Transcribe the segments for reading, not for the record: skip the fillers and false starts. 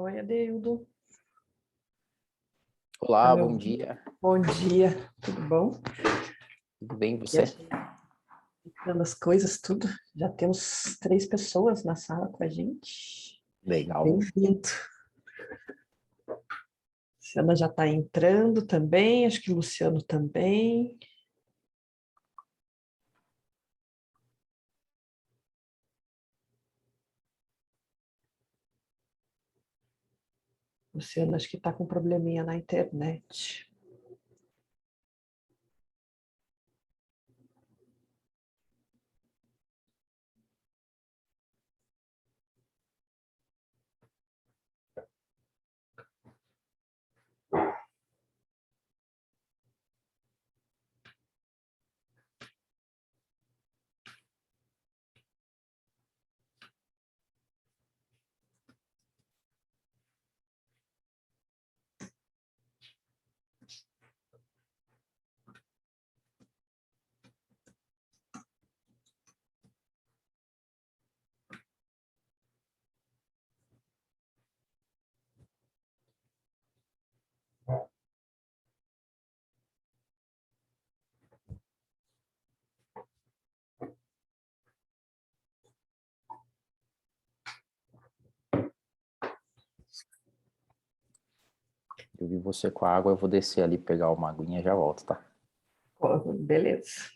Oi, Adeudo. Tá Olá, me bom ouvindo? dia. Bom dia, tudo bom? Tudo bem, E a você? gente ficando as coisas, tudo. Já temos 3 pessoas na sala com a gente. Legal. Bem-vindo. Luciana já está entrando também, acho que o Luciano também. Luciano, acho que está com probleminha na internet. Eu vi você com a água, eu vou descer ali pegar uma aguinha e já volto, tá? Ó, beleza.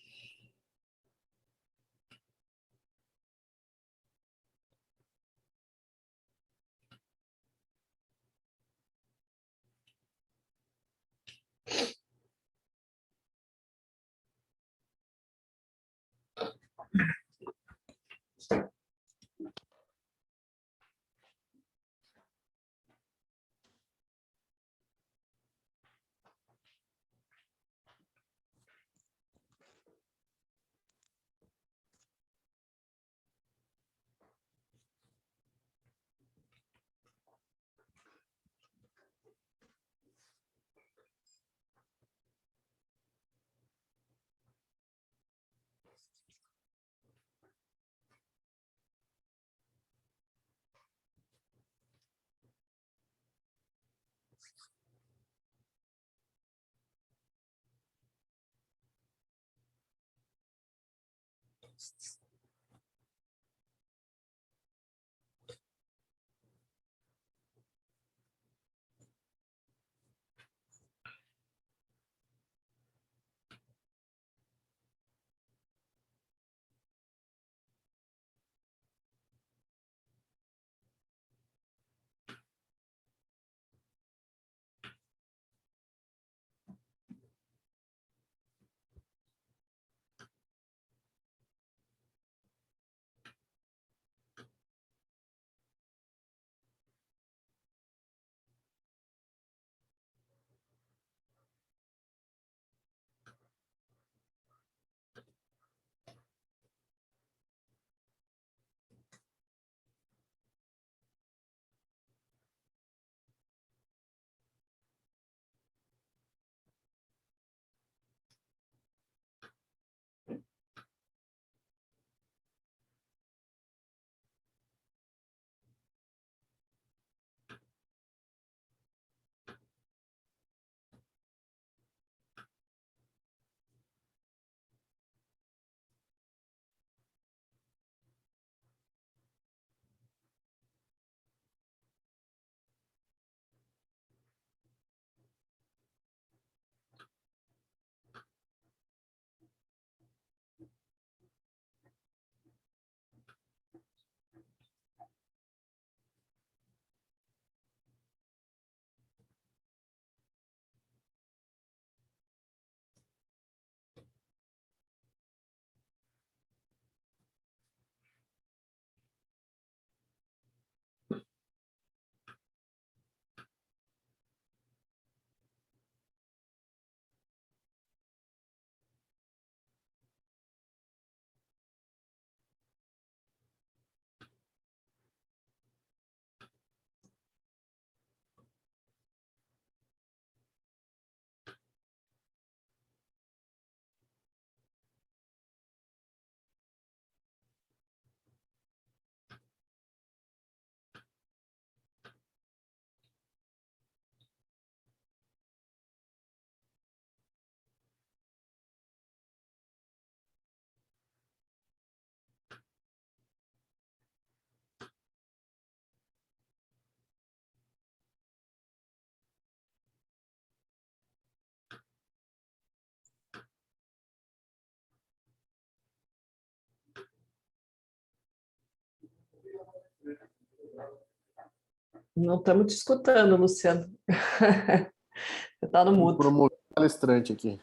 Não estamos te escutando, Luciano. Você está no mudo. Promover palestrante aqui.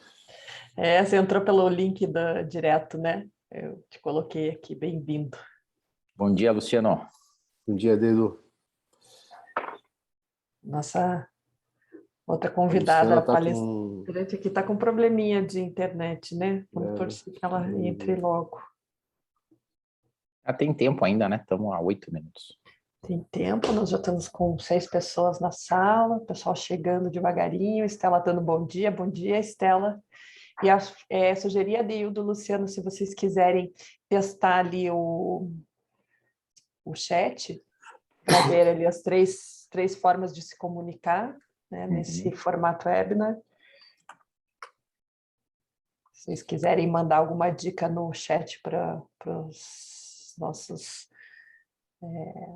Você entrou pelo link direto, né? Eu te coloquei aqui, bem-vindo. Bom dia, Luciano. Um dia, Edu. Nossa outra convidada, Tá palestrante aqui, está com probleminha de internet, né? Vamos torcer que ela entre logo. Tem tempo ainda, né? Estamos a 8 minutos. Tem tempo, nós já estamos com 6 pessoas na sala, o pessoal chegando devagarinho, Estela dando bom dia, Estela. E sugeri a Deildo, Luciano, se vocês quiserem testar ali o chat, para ver ali as três formas de se comunicar, né, nesse formato webinar. Se vocês quiserem mandar alguma dica no chat para os nossos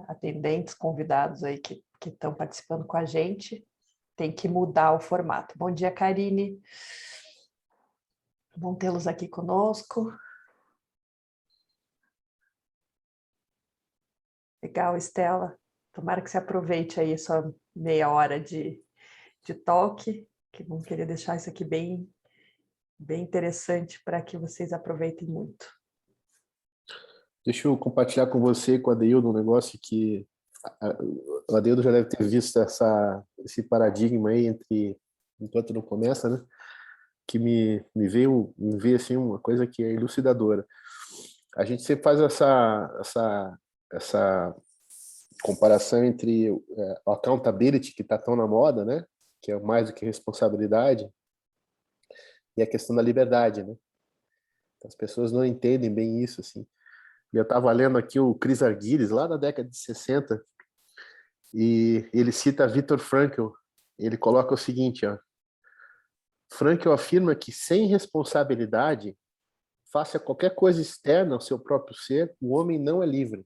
atendentes, convidados aí que estão participando com a gente, tem que mudar o formato. Bom dia, Karine. Bom tê-los aqui conosco. Legal, Estela. Tomara que você aproveite aí a sua meia hora de toque, que vamos querer deixar isso aqui bem interessante para que vocês aproveitem muito. Deixa eu compartilhar com você e com a Deildo um negócio que a Deildo já deve ter visto esse paradigma aí enquanto não começa, né? Que me veio assim uma coisa que é elucidadora. A gente sempre faz essa comparação entre o accountability, que está tão na moda, né? Que é mais do que responsabilidade, e a questão da liberdade, né? As pessoas não entendem bem isso, assim. Eu estava lendo aqui o Chris Argyris, lá da década de 60, e ele cita Viktor Frankl. Ele coloca o seguinte, ó: Frankl afirma que sem responsabilidade, face a qualquer coisa externa ao seu próprio ser, o homem não é livre.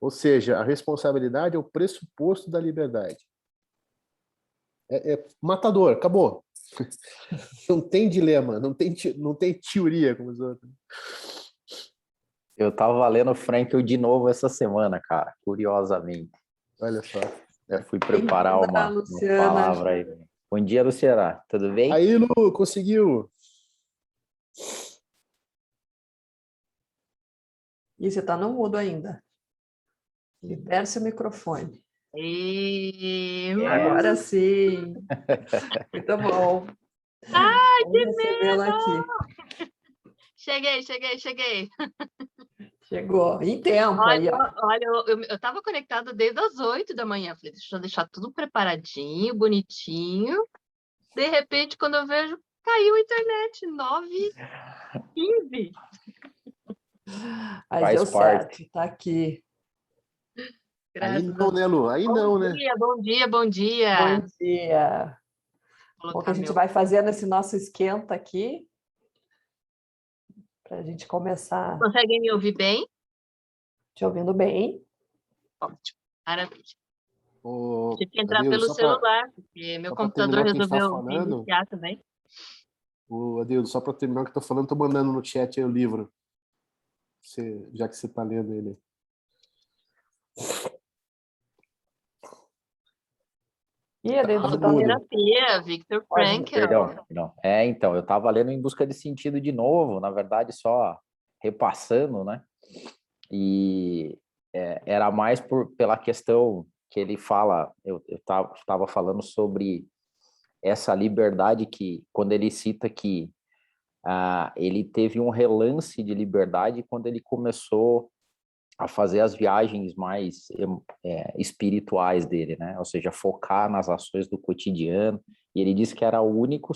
Ou seja, a responsabilidade é o pressuposto da liberdade. É matador, acabou. Não tem dilema, não tem teoria como os outros. Eu estava lendo Frankl de novo essa semana, cara, curiosamente. Olha só. Fui preparar uma palavra aí. Bom dia, Luciana. Tudo bem? Aí, Lu, conseguiu. E você está no mudo ainda. Libera seu microfone. Agora sim. Muito bom. Ai, que medo! Aqui. Cheguei. Chegou. Em tempo. Olha, eu estava conectada desde as 8 da manhã. Falei, deixa eu deixar tudo preparadinho, bonitinho. De repente, quando eu vejo, caiu a internet. 9h15. Aí deu certo. Está aqui. Aí não, né, Lu? Aí não, né? Bom dia. Bom dia. O que a gente vai fazer nesse nosso esquenta aqui, para a gente começar. Conseguem me ouvir bem? Te ouvindo bem. Ótimo, maravilha. Tive que entrar pelo celular, porque meu computador resolveu iniciar também. Adildo, só para terminar o que eu estou falando, estou mandando no chat aí o livro, já que você está lendo ele. E a terapia, Viktor Frankl. Perdão. Então, eu estava lendo Em Busca de Sentido de novo, na verdade, só repassando, né? E era mais pela questão que ele fala, eu estava falando sobre essa liberdade que, quando ele cita que ele teve um relance de liberdade quando ele começou a fazer as viagens mais espirituais dele, né? Ou seja, focar nas ações do cotidiano. E ele disse que era a única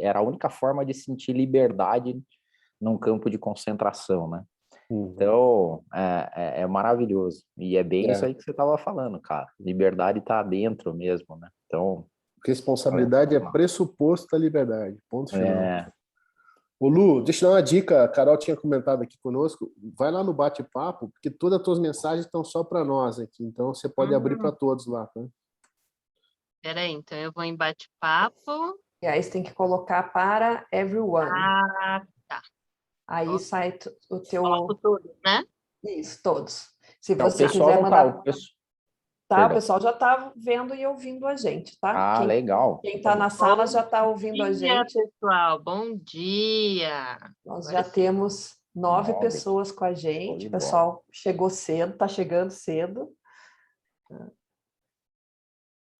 era a única forma de sentir liberdade num campo de concentração, né? Então, é maravilhoso. E é bem isso aí que você estava falando, cara. Liberdade está dentro mesmo, né? Então, responsabilidade é pressuposto da liberdade. Ponto final. Ô Lu, deixa eu dar uma dica. A Carol tinha comentado aqui conosco. Vai lá no bate-papo, porque todas as tuas mensagens estão só para nós aqui. Então, você pode abrir para todos lá, tá? Peraí, então eu vou em bate-papo. E aí você tem que colocar para everyone. Tá. Aí sai o teu... Coloco todos, né? Isso, todos. Se então, você quiser mandar... Tá, o Perdão. pessoal já está vendo e ouvindo a gente, tá? Ah, legal. Quem está na sala já está ouvindo a Bom dia, gente. pessoal. Bom dia. Nós Agora já temos 9 9. pessoas com a Show gente. de O pessoal chegou cedo, está chegando cedo.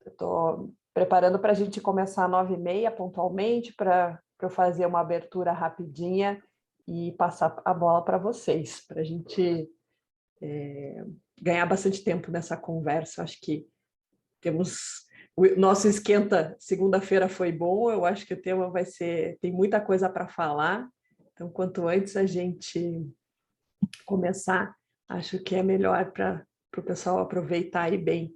Eu estou preparando para a gente começar às 9h30 pontualmente, para eu fazer uma abertura rapidinha e passar a bola para vocês, para a gente ganhar bastante tempo nessa conversa. Acho que temos... O nosso esquenta segunda-feira foi bom, eu acho que o tema vai ser... Tem muita coisa para falar, então quanto antes a gente começar, acho que é melhor para o pessoal aproveitar aí bem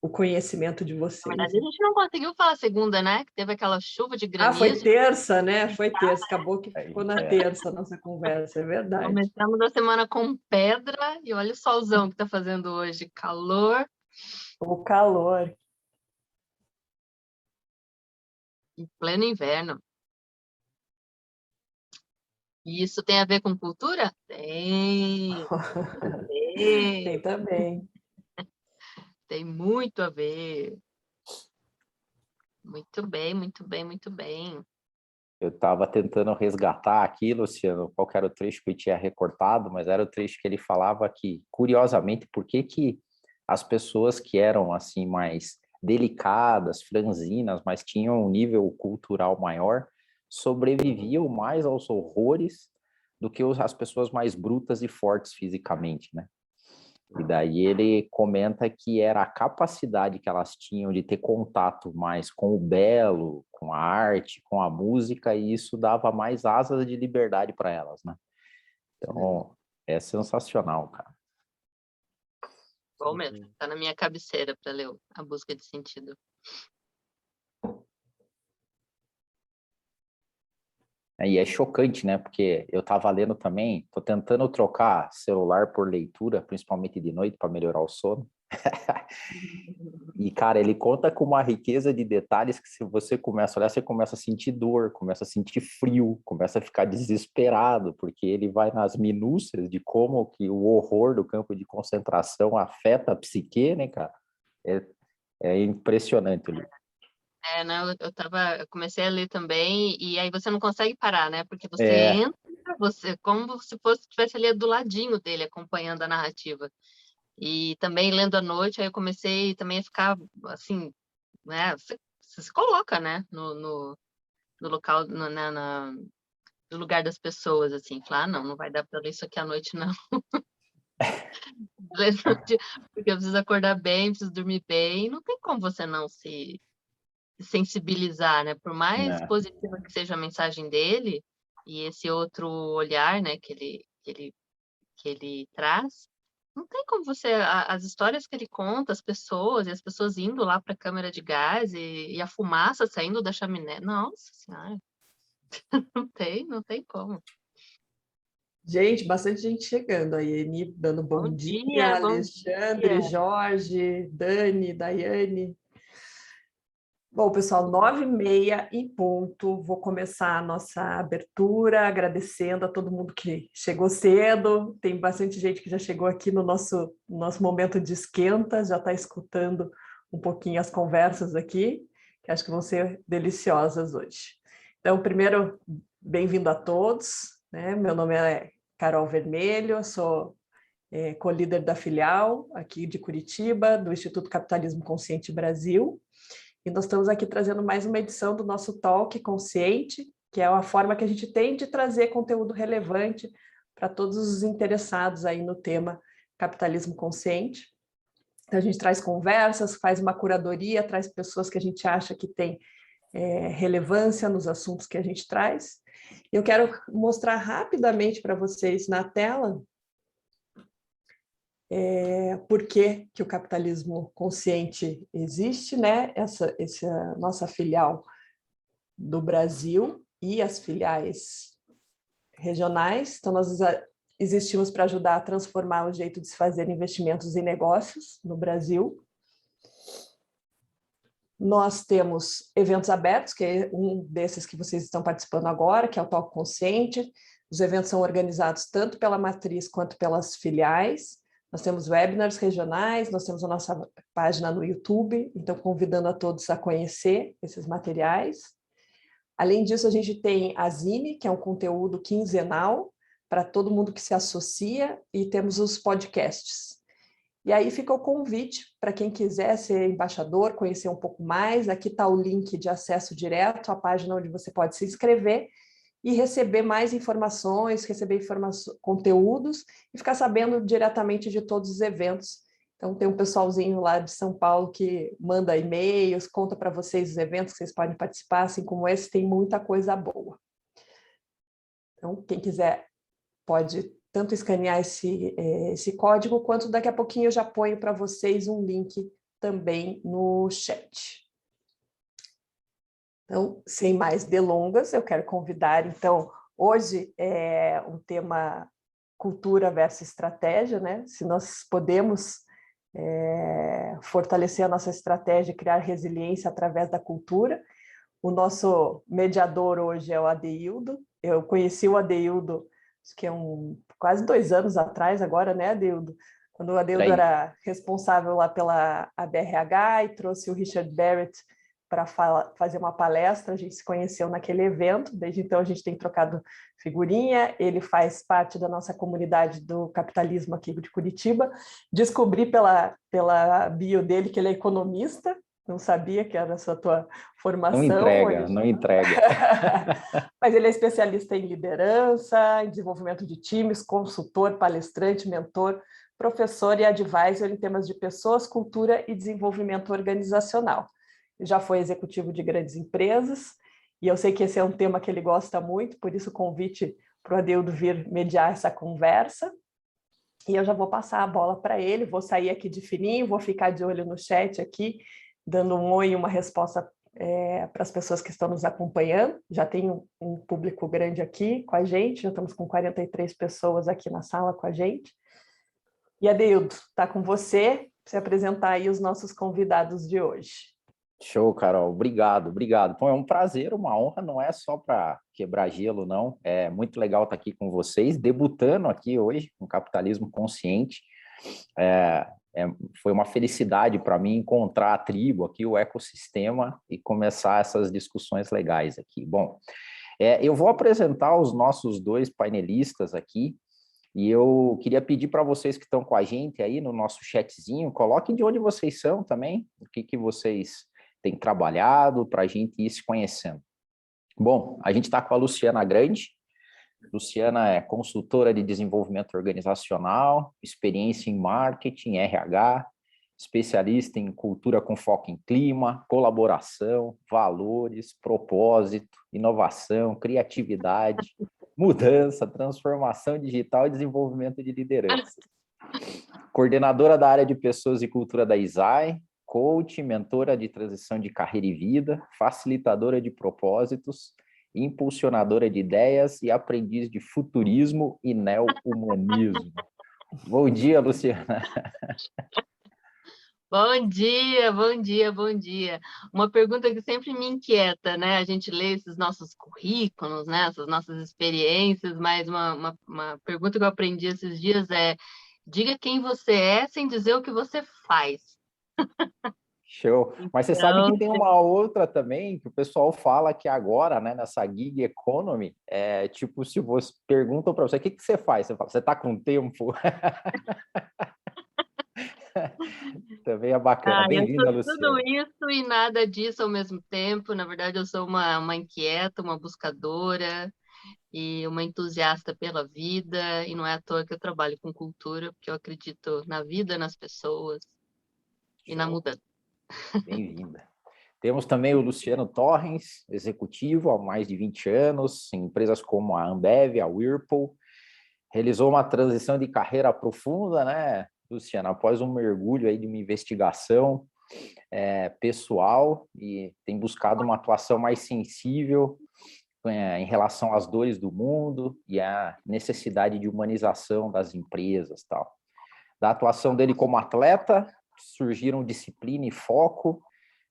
o conhecimento de Na vocês. verdade, a gente não conseguiu falar segunda, né? Que teve aquela chuva de Ah, foi granizo. terça, né? Foi terça, acabou que ficou na É. terça a nossa conversa, é verdade. Começamos a semana com pedra e olha o solzão que está fazendo hoje. Calor O calor. em pleno inverno. E isso tem a ver com cultura? Tem. Tem também. Tem muito a ver. Muito bem, muito bem, muito bem. Eu estava tentando resgatar aqui, Luciano, qual que era o trecho que eu tinha recortado, mas era o trecho que ele falava que, curiosamente, por que as pessoas que eram assim mais delicadas, franzinas, mas tinham um nível cultural maior, sobreviviam mais aos horrores do que as pessoas mais brutas e fortes fisicamente, né? E daí ele comenta que era a capacidade que elas tinham de ter contato mais com o belo, com a arte, com a música, e isso dava mais asas de liberdade para elas, né? Então, é sensacional, cara. Bom mesmo. Está na minha cabeceira para ler A Busca de Sentido. E é chocante, né? Porque eu estava lendo também, estou tentando trocar celular por leitura, principalmente de noite, para melhorar o sono. E, cara, ele conta com uma riqueza de detalhes que se você começa a olhar, você começa a sentir dor, começa a sentir frio, começa a ficar desesperado, porque ele vai nas minúcias de como que o horror do campo de concentração afeta a psique, né, cara? É impressionante o livro. Não, eu comecei a ler também, e aí você não consegue parar, né? Porque você É. entra, como se estivesse ali do ladinho dele, acompanhando a narrativa. E também lendo à noite, aí eu comecei também a ficar assim, né? Você se coloca, né? No local, no lugar das pessoas, assim, falar, não vai dar para ler isso aqui à noite, não. Porque eu preciso acordar bem, preciso dormir bem, não tem como você não se sensibilizar, né? Por mais É. positiva que seja a mensagem dele, e esse outro olhar, né, que ele traz, não tem como as histórias que ele conta, as pessoas, e as pessoas indo lá para a câmara de gás e a fumaça saindo da chaminé. Nossa Senhora, não tem como. Gente, bastante gente chegando aí. Eni dando bom dia, Bom Alexandre, dia. Jorge, Dani, Daiane. Bom, pessoal, 9h30 em ponto. Vou começar a nossa abertura, agradecendo a todo mundo que chegou cedo. Tem bastante gente que já chegou aqui no nosso momento de esquenta, já está escutando um pouquinho as conversas aqui, que acho que vão ser deliciosas hoje. Então, primeiro, bem-vindo a todos, né? Meu nome é Carol Vermelho, sou co-líder da filial aqui de Curitiba, do Instituto Capitalismo Consciente Brasil. E nós estamos aqui trazendo mais uma edição do nosso Talk Consciente, que é uma forma que a gente tem de trazer conteúdo relevante para todos os interessados aí no tema capitalismo consciente. Então, a gente traz conversas, faz uma curadoria, traz pessoas que a gente acha que tem relevância nos assuntos que a gente traz. Eu quero mostrar rapidamente para vocês na tela por que o capitalismo consciente existe, né? Essa nossa filial do Brasil e as filiais regionais. Então, nós existimos para ajudar a transformar o jeito de se fazer investimentos e negócios no Brasil. Nós temos eventos abertos, que é um desses que vocês estão participando agora, que é o Talk Consciente. Os eventos são organizados tanto pela matriz quanto pelas filiais. Nós temos webinars regionais, nós temos a nossa página no YouTube, então convidando a todos a conhecer esses materiais. Além disso, a gente tem a Zine, que é um conteúdo quinzenal para todo mundo que se associa, e temos os podcasts. E aí fica o convite para quem quiser ser embaixador, conhecer um pouco mais. Aqui está o link de acesso direto à página onde você pode se inscrever e receber mais informações, conteúdos e ficar sabendo diretamente de todos os eventos. Então, tem um pessoalzinho lá de São Paulo que manda e-mails, conta para vocês os eventos que vocês podem participar, assim como esse, tem muita coisa boa. Então, quem quiser pode tanto escanear esse código, quanto daqui a pouquinho eu já ponho para vocês um link também no chat. Então, sem mais delongas, eu quero convidar, então, hoje é um tema cultura versus estratégia, né? Se nós podemos fortalecer a nossa estratégia e criar resiliência através da cultura. O nosso mediador hoje é o Adeildo. Eu conheci o Adeildo, acho que quase 2 anos atrás agora, né, Adeildo? Quando o Adeildo era responsável lá pela ABRH e trouxe o Richard Barrett para fazer uma palestra, a gente se conheceu naquele evento, desde então a gente tem trocado figurinha, ele faz parte da nossa comunidade do capitalismo aqui de Curitiba. Descobri pela bio dele que ele é economista, não sabia que era essa tua formação. Não entrega. Mas ele é especialista em liderança, em desenvolvimento de times, consultor, palestrante, mentor, professor e advisor em temas de pessoas, cultura e desenvolvimento organizacional. Já foi executivo de grandes empresas, e eu sei que esse é um tema que ele gosta muito, por isso o convite para o Adeildo vir mediar essa conversa. E eu já vou passar a bola para ele, vou sair aqui de fininho, vou ficar de olho no chat aqui, dando um oi e uma resposta para as pessoas que estão nos acompanhando. Já tem um público grande aqui com a gente, já estamos com 43 pessoas aqui na sala com a gente. E Adeildo, está com você, para você apresentar aí os nossos convidados de hoje. Show, Carol. Obrigado. Bom, é um prazer, uma honra, não é só para quebrar gelo, não. É muito legal estar aqui com vocês, debutando aqui hoje com Capitalismo Consciente. Foi uma felicidade para mim encontrar a tribo aqui, o ecossistema, e começar essas discussões legais aqui. Bom, eu vou apresentar os nossos 2 painelistas aqui, e eu queria pedir para vocês que estão com a gente aí no nosso chatzinho, coloquem de onde vocês são também, o que vocês têm trabalhado, para a gente ir se conhecendo. Bom, a gente está com a Luciana Grande. Luciana é consultora de desenvolvimento organizacional, experiência em marketing, RH, especialista em cultura com foco em clima, colaboração, valores, propósito, inovação, criatividade, mudança, transformação digital e desenvolvimento de liderança. Coordenadora da área de pessoas e cultura da ISAI, coach, mentora de transição de carreira e vida, facilitadora de propósitos, impulsionadora de ideias e aprendiz de futurismo e neo-humanismo. Bom dia, Luciana. Bom dia, bom dia, bom dia. Uma pergunta que sempre me inquieta, né? A gente lê esses nossos currículos, né? Essas nossas experiências, mas uma pergunta que eu aprendi esses dias é: diga quem você é sem dizer o que você faz. Show. Mas você sabe que tem uma outra também, que o pessoal fala que agora, né, nessa gig economy, tipo, se você perguntam para você, o que você faz? Você fala, você está com tempo? Também é bacana. Bem-vinda, Luciana. Tudo isso e nada disso ao mesmo tempo. Na verdade, eu sou uma inquieta, uma buscadora e uma entusiasta pela vida, e não é à toa que eu trabalho com cultura, porque eu acredito na vida, nas pessoas e na mudança. Bem-vinda. Temos também o Luciano Torrens, executivo há mais de 20 anos, em empresas como a Ambev, a Whirlpool. Realizou uma transição de carreira profunda, né, Luciano? Após um mergulho aí de uma investigação pessoal, e tem buscado uma atuação mais sensível em relação às dores do mundo e à necessidade de humanização das empresas, tal. Da atuação dele como atleta, surgiram disciplina e foco,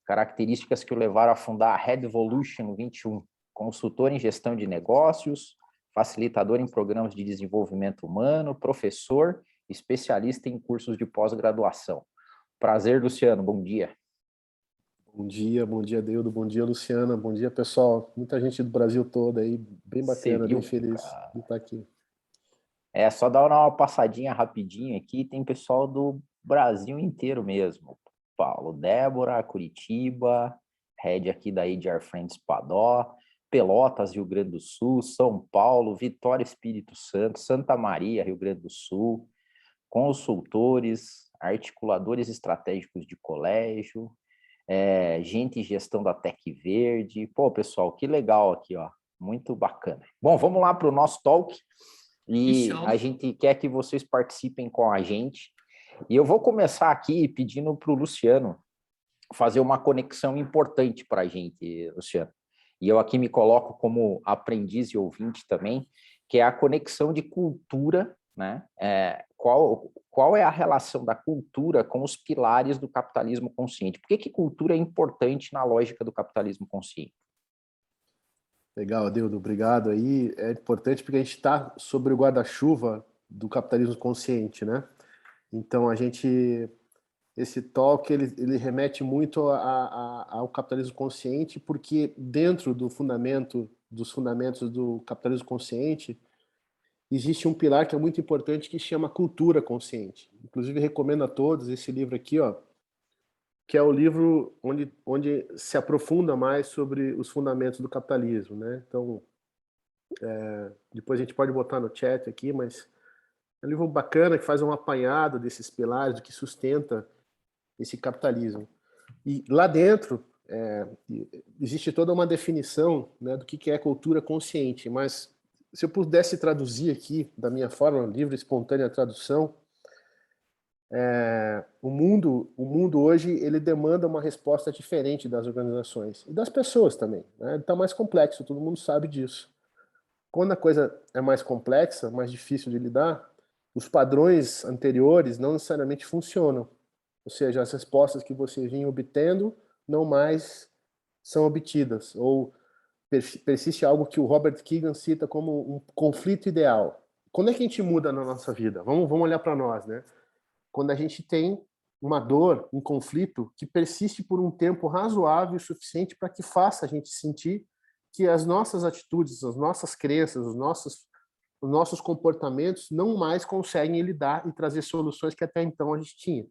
características que o levaram a fundar a Red Evolution 21, consultor em gestão de negócios, facilitador em programas de desenvolvimento humano, professor especialista em cursos de pós-graduação. Prazer, Luciano, bom dia. Bom dia, Deudo, bom dia, Luciana, bom dia, pessoal. Muita gente do Brasil todo aí, bem bacana, bem feliz de estar aqui. Só dar uma passadinha rapidinho aqui, tem pessoal do Brasil inteiro mesmo. Paulo, Débora, Curitiba, Red aqui da ADR Friends Padó, Pelotas, Rio Grande do Sul, São Paulo, Vitória, Espírito Santo, Santa Maria, Rio Grande do Sul, consultores, articuladores estratégicos de colégio, gente em gestão da Tec Verde. Pô, pessoal, que legal aqui, ó, muito bacana. Bom, vamos lá para o nosso talk, e a gente quer que vocês participem com a gente. E eu vou começar aqui pedindo para o Luciano fazer uma conexão importante para a gente, Luciano. E eu aqui me coloco como aprendiz e ouvinte também, que é a conexão de cultura, né? Qual é a relação da cultura com os pilares do capitalismo consciente? Por que cultura é importante na lógica do capitalismo consciente? Legal, Deudo, obrigado aí. É importante porque a gente está sobre o guarda-chuva do capitalismo consciente, né? Então, esse talk, ele remete muito ao capitalismo consciente, porque dentro dos fundamentos do capitalismo consciente, existe um pilar que é muito importante que chama cultura consciente. Inclusive, recomendo a todos esse livro aqui, ó, que é o livro onde se aprofunda mais sobre os fundamentos do capitalismo, né? Então, depois a gente pode botar no chat aqui, mas é um livro bacana que faz um apanhado desses pilares, do que sustenta esse capitalismo. E lá dentro existe toda uma definição, né, do que é cultura consciente, mas se eu pudesse traduzir aqui, da minha forma, livre, espontânea tradução, o mundo hoje ele demanda uma resposta diferente das organizações e das pessoas também, né? Ele está mais complexo, todo mundo sabe disso. Quando a coisa é mais complexa, mais difícil de lidar, os padrões anteriores não necessariamente funcionam. Ou seja, as respostas que você vinha obtendo não mais são obtidas, ou persiste algo que o Robert Keegan cita como um conflito ideal. Quando é que a gente muda na nossa vida? Vamos olhar para nós, né? Quando a gente tem uma dor, um conflito que persiste por um tempo razoável e suficiente para que faça a gente sentir que as nossas atitudes, as nossas crenças, os nossos comportamentos não mais conseguem lidar e trazer soluções que até então a gente tinha.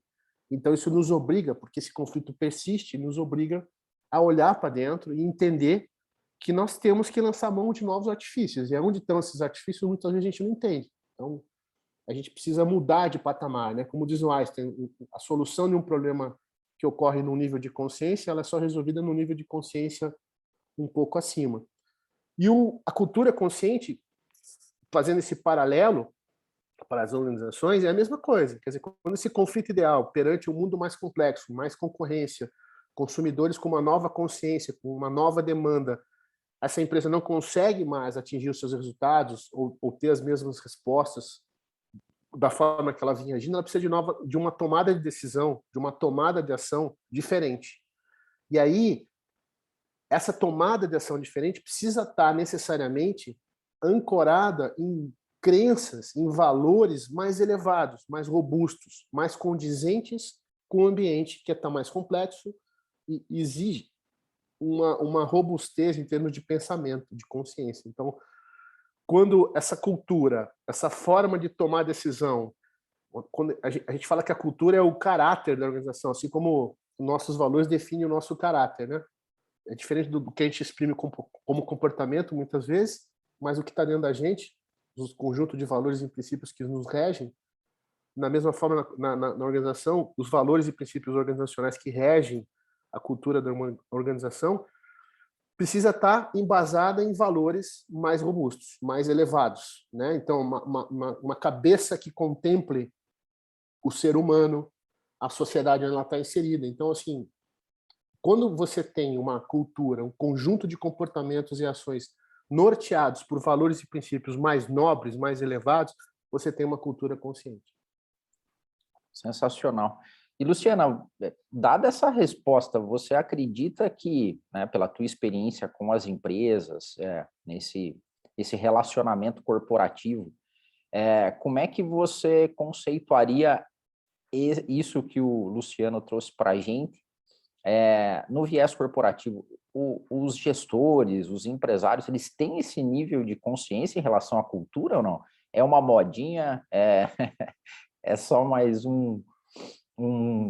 Então isso nos obriga, porque esse conflito persiste, nos obriga a olhar para dentro e entender que nós temos que lançar mão de novos artifícios. E onde estão esses artifícios, muitas vezes a gente não entende. Então, a gente precisa mudar de patamar, né? Como diz o Einstein, a solução de um problema que ocorre num nível de consciência, ela é só resolvida no nível de consciência um pouco acima. E a cultura consciente, fazendo esse paralelo para as organizações, é a mesma coisa. Quer dizer, quando esse conflito ideal perante um mundo mais complexo, mais concorrência, consumidores com uma nova consciência, com uma nova demanda, essa empresa não consegue mais atingir os seus resultados ou ter as mesmas respostas da forma que ela vinha agindo, ela precisa de uma tomada de decisão, de uma tomada de ação diferente. E aí, essa tomada de ação diferente precisa estar necessariamente ancorada em crenças, em valores mais elevados, mais robustos, mais condizentes com o ambiente que está mais complexo e exige uma robustez em termos de pensamento, de consciência. Então, quando essa cultura, essa forma de tomar decisão, quando a gente fala que a cultura é o caráter da organização, assim como nossos valores definem o nosso caráter, né? É diferente do que a gente exprime como comportamento, muitas vezes, mas o que está dentro da gente, os conjuntos de valores e princípios que nos regem, da mesma forma na organização, os valores e princípios organizacionais que regem a cultura da organização, precisa estar embasada em valores mais robustos, mais elevados, né? Então, uma cabeça que contemple o ser humano, a sociedade onde ela está inserida. Então, assim, quando você tem uma cultura, um conjunto de comportamentos e ações norteados por valores e princípios mais nobres, mais elevados, você tem uma cultura consciente. Sensacional. E, Luciana, dada essa resposta, você acredita que, né, pela tua experiência com as empresas, esse relacionamento corporativo, Como é que você conceituaria isso que o Luciano trouxe para a gente no viés corporativo? Os gestores, os empresários, eles têm esse nível de consciência em relação à cultura ou não? É uma modinha? É só mais um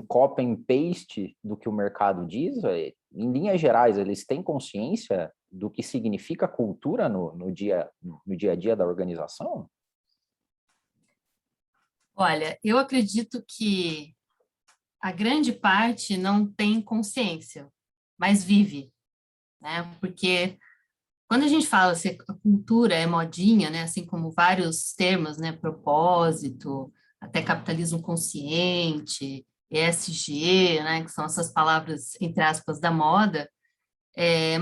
copy and paste do que o mercado diz? Em linhas gerais, eles têm consciência do que significa cultura no dia a dia da organização? Olha, eu acredito que a grande parte não tem consciência, mas vive, né? Porque quando a gente fala se a cultura é modinha, né? Assim como vários termos, né? Propósito, até capitalismo consciente, ESG, né? Que são essas palavras, entre aspas, da moda,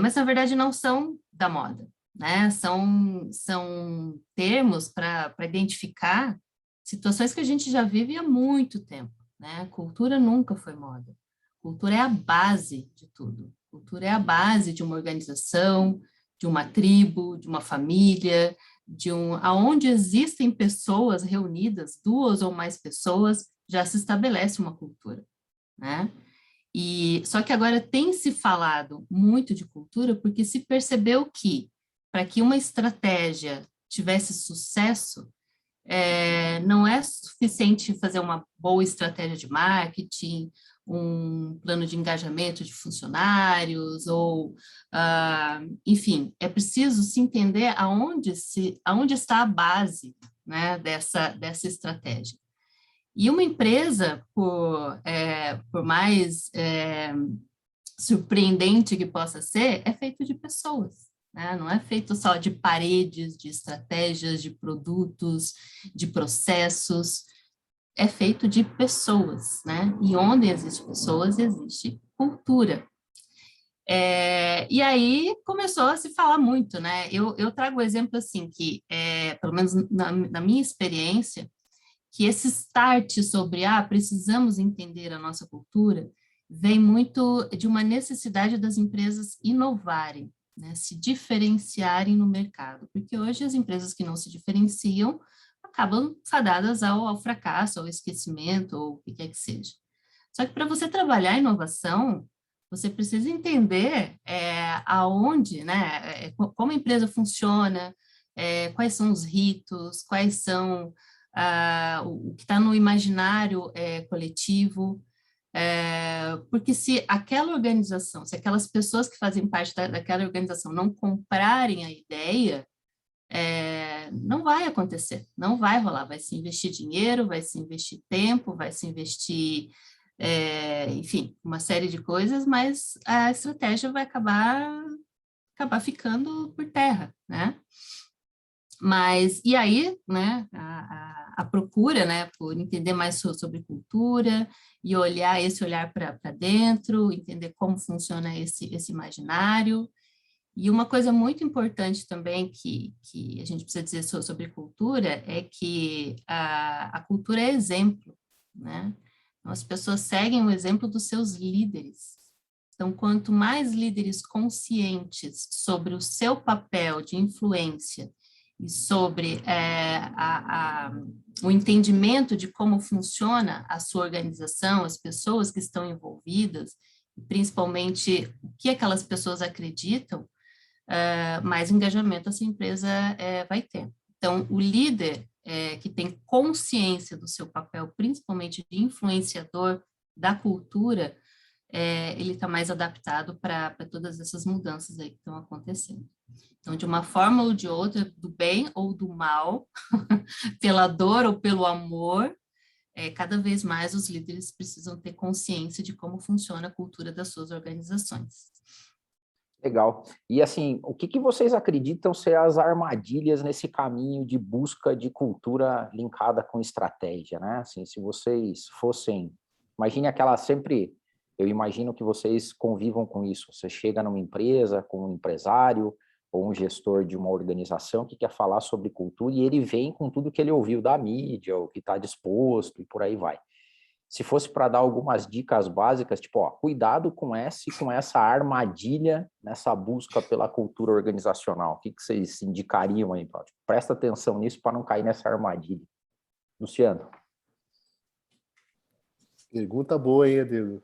mas na verdade não são da moda, né? São termos para identificar situações que a gente já vive há muito tempo, né? Cultura nunca foi moda. Cultura é a base de tudo. Cultura é a base de uma organização, de uma tribo, de uma família, aonde existem pessoas reunidas, duas ou mais pessoas, já se estabelece uma cultura, né? E só que agora tem se falado muito de cultura porque se percebeu que para que uma estratégia tivesse sucesso, não é suficiente fazer uma boa estratégia de marketing, um plano de engajamento de funcionários, ou, enfim, é preciso se entender aonde está a base, né, dessa estratégia. E uma empresa, por mais surpreendente que possa ser, é feito de pessoas, né? Não é feito só de paredes, de estratégias, de produtos, de processos, é feito de pessoas, né? E onde existem pessoas, existe cultura. E aí começou a se falar muito, né? Eu trago o exemplo assim, que pelo menos na minha experiência, que esse start sobre, precisamos entender a nossa cultura, vem muito de uma necessidade das empresas inovarem, né, se diferenciarem no mercado, porque hoje as empresas que não se diferenciam acabam fadadas ao fracasso, ao esquecimento, ou o que quer que seja. Só que para você trabalhar a inovação, você precisa entender aonde, né, como a empresa funciona, quais são os ritos, quais são o que está no imaginário coletivo, porque se aquela organização, se aquelas pessoas que fazem parte daquela organização não comprarem a ideia, não vai acontecer, não vai rolar, vai se investir dinheiro, vai se investir tempo, vai se investir, enfim, uma série de coisas, mas a estratégia vai acabar ficando por terra, né? Mas, e aí, né, a procura, né, por entender mais sobre cultura e esse olhar para dentro, entender como funciona esse imaginário. E uma coisa muito importante também que a gente precisa dizer sobre cultura é que a cultura é exemplo, né? Então, as pessoas seguem o exemplo dos seus líderes. Então, quanto mais líderes conscientes sobre o seu papel de influência e sobre o entendimento de como funciona a sua organização, as pessoas que estão envolvidas, principalmente o que aquelas pessoas acreditam, mais engajamento essa empresa vai ter. Então, o líder que tem consciência do seu papel, principalmente de influenciador da cultura, ele está mais adaptado para todas essas mudanças aí que estão acontecendo. Então, de uma forma ou de outra, do bem ou do mal, pela dor ou pelo amor, cada vez mais os líderes precisam ter consciência de como funciona a cultura das suas organizações. Legal. E assim, o que vocês acreditam ser as armadilhas nesse caminho de busca de cultura linkada com estratégia, né? Assim, se vocês fossem, imagine eu imagino que vocês convivam com isso. Você chega numa empresa com um empresário ou um gestor de uma organização que quer falar sobre cultura e ele vem com tudo que ele ouviu da mídia, o que está disposto e por aí vai. se fosse para dar algumas dicas básicas, tipo, ó, cuidado com essa armadilha nessa busca pela cultura organizacional. O que vocês indicariam aí? Tipo, presta atenção nisso para não cair nessa armadilha. Luciano. Pergunta boa, hein, Adriano?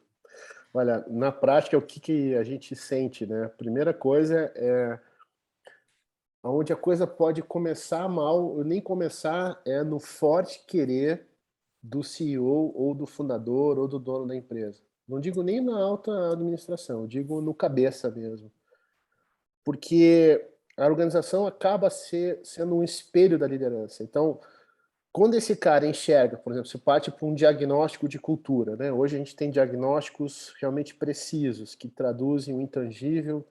Olha, na prática, o que a gente sente, né? A primeira coisa é onde a coisa pode começar mal, ou nem começar, é no forte querer do CEO ou do fundador ou do dono da empresa. Não digo nem na alta administração, digo no cabeça mesmo. Porque a organização acaba sendo um espelho da liderança. Então, quando esse cara enxerga, por exemplo, se parte para um diagnóstico de cultura, né? Hoje a gente tem diagnósticos realmente precisos, que traduzem o intangível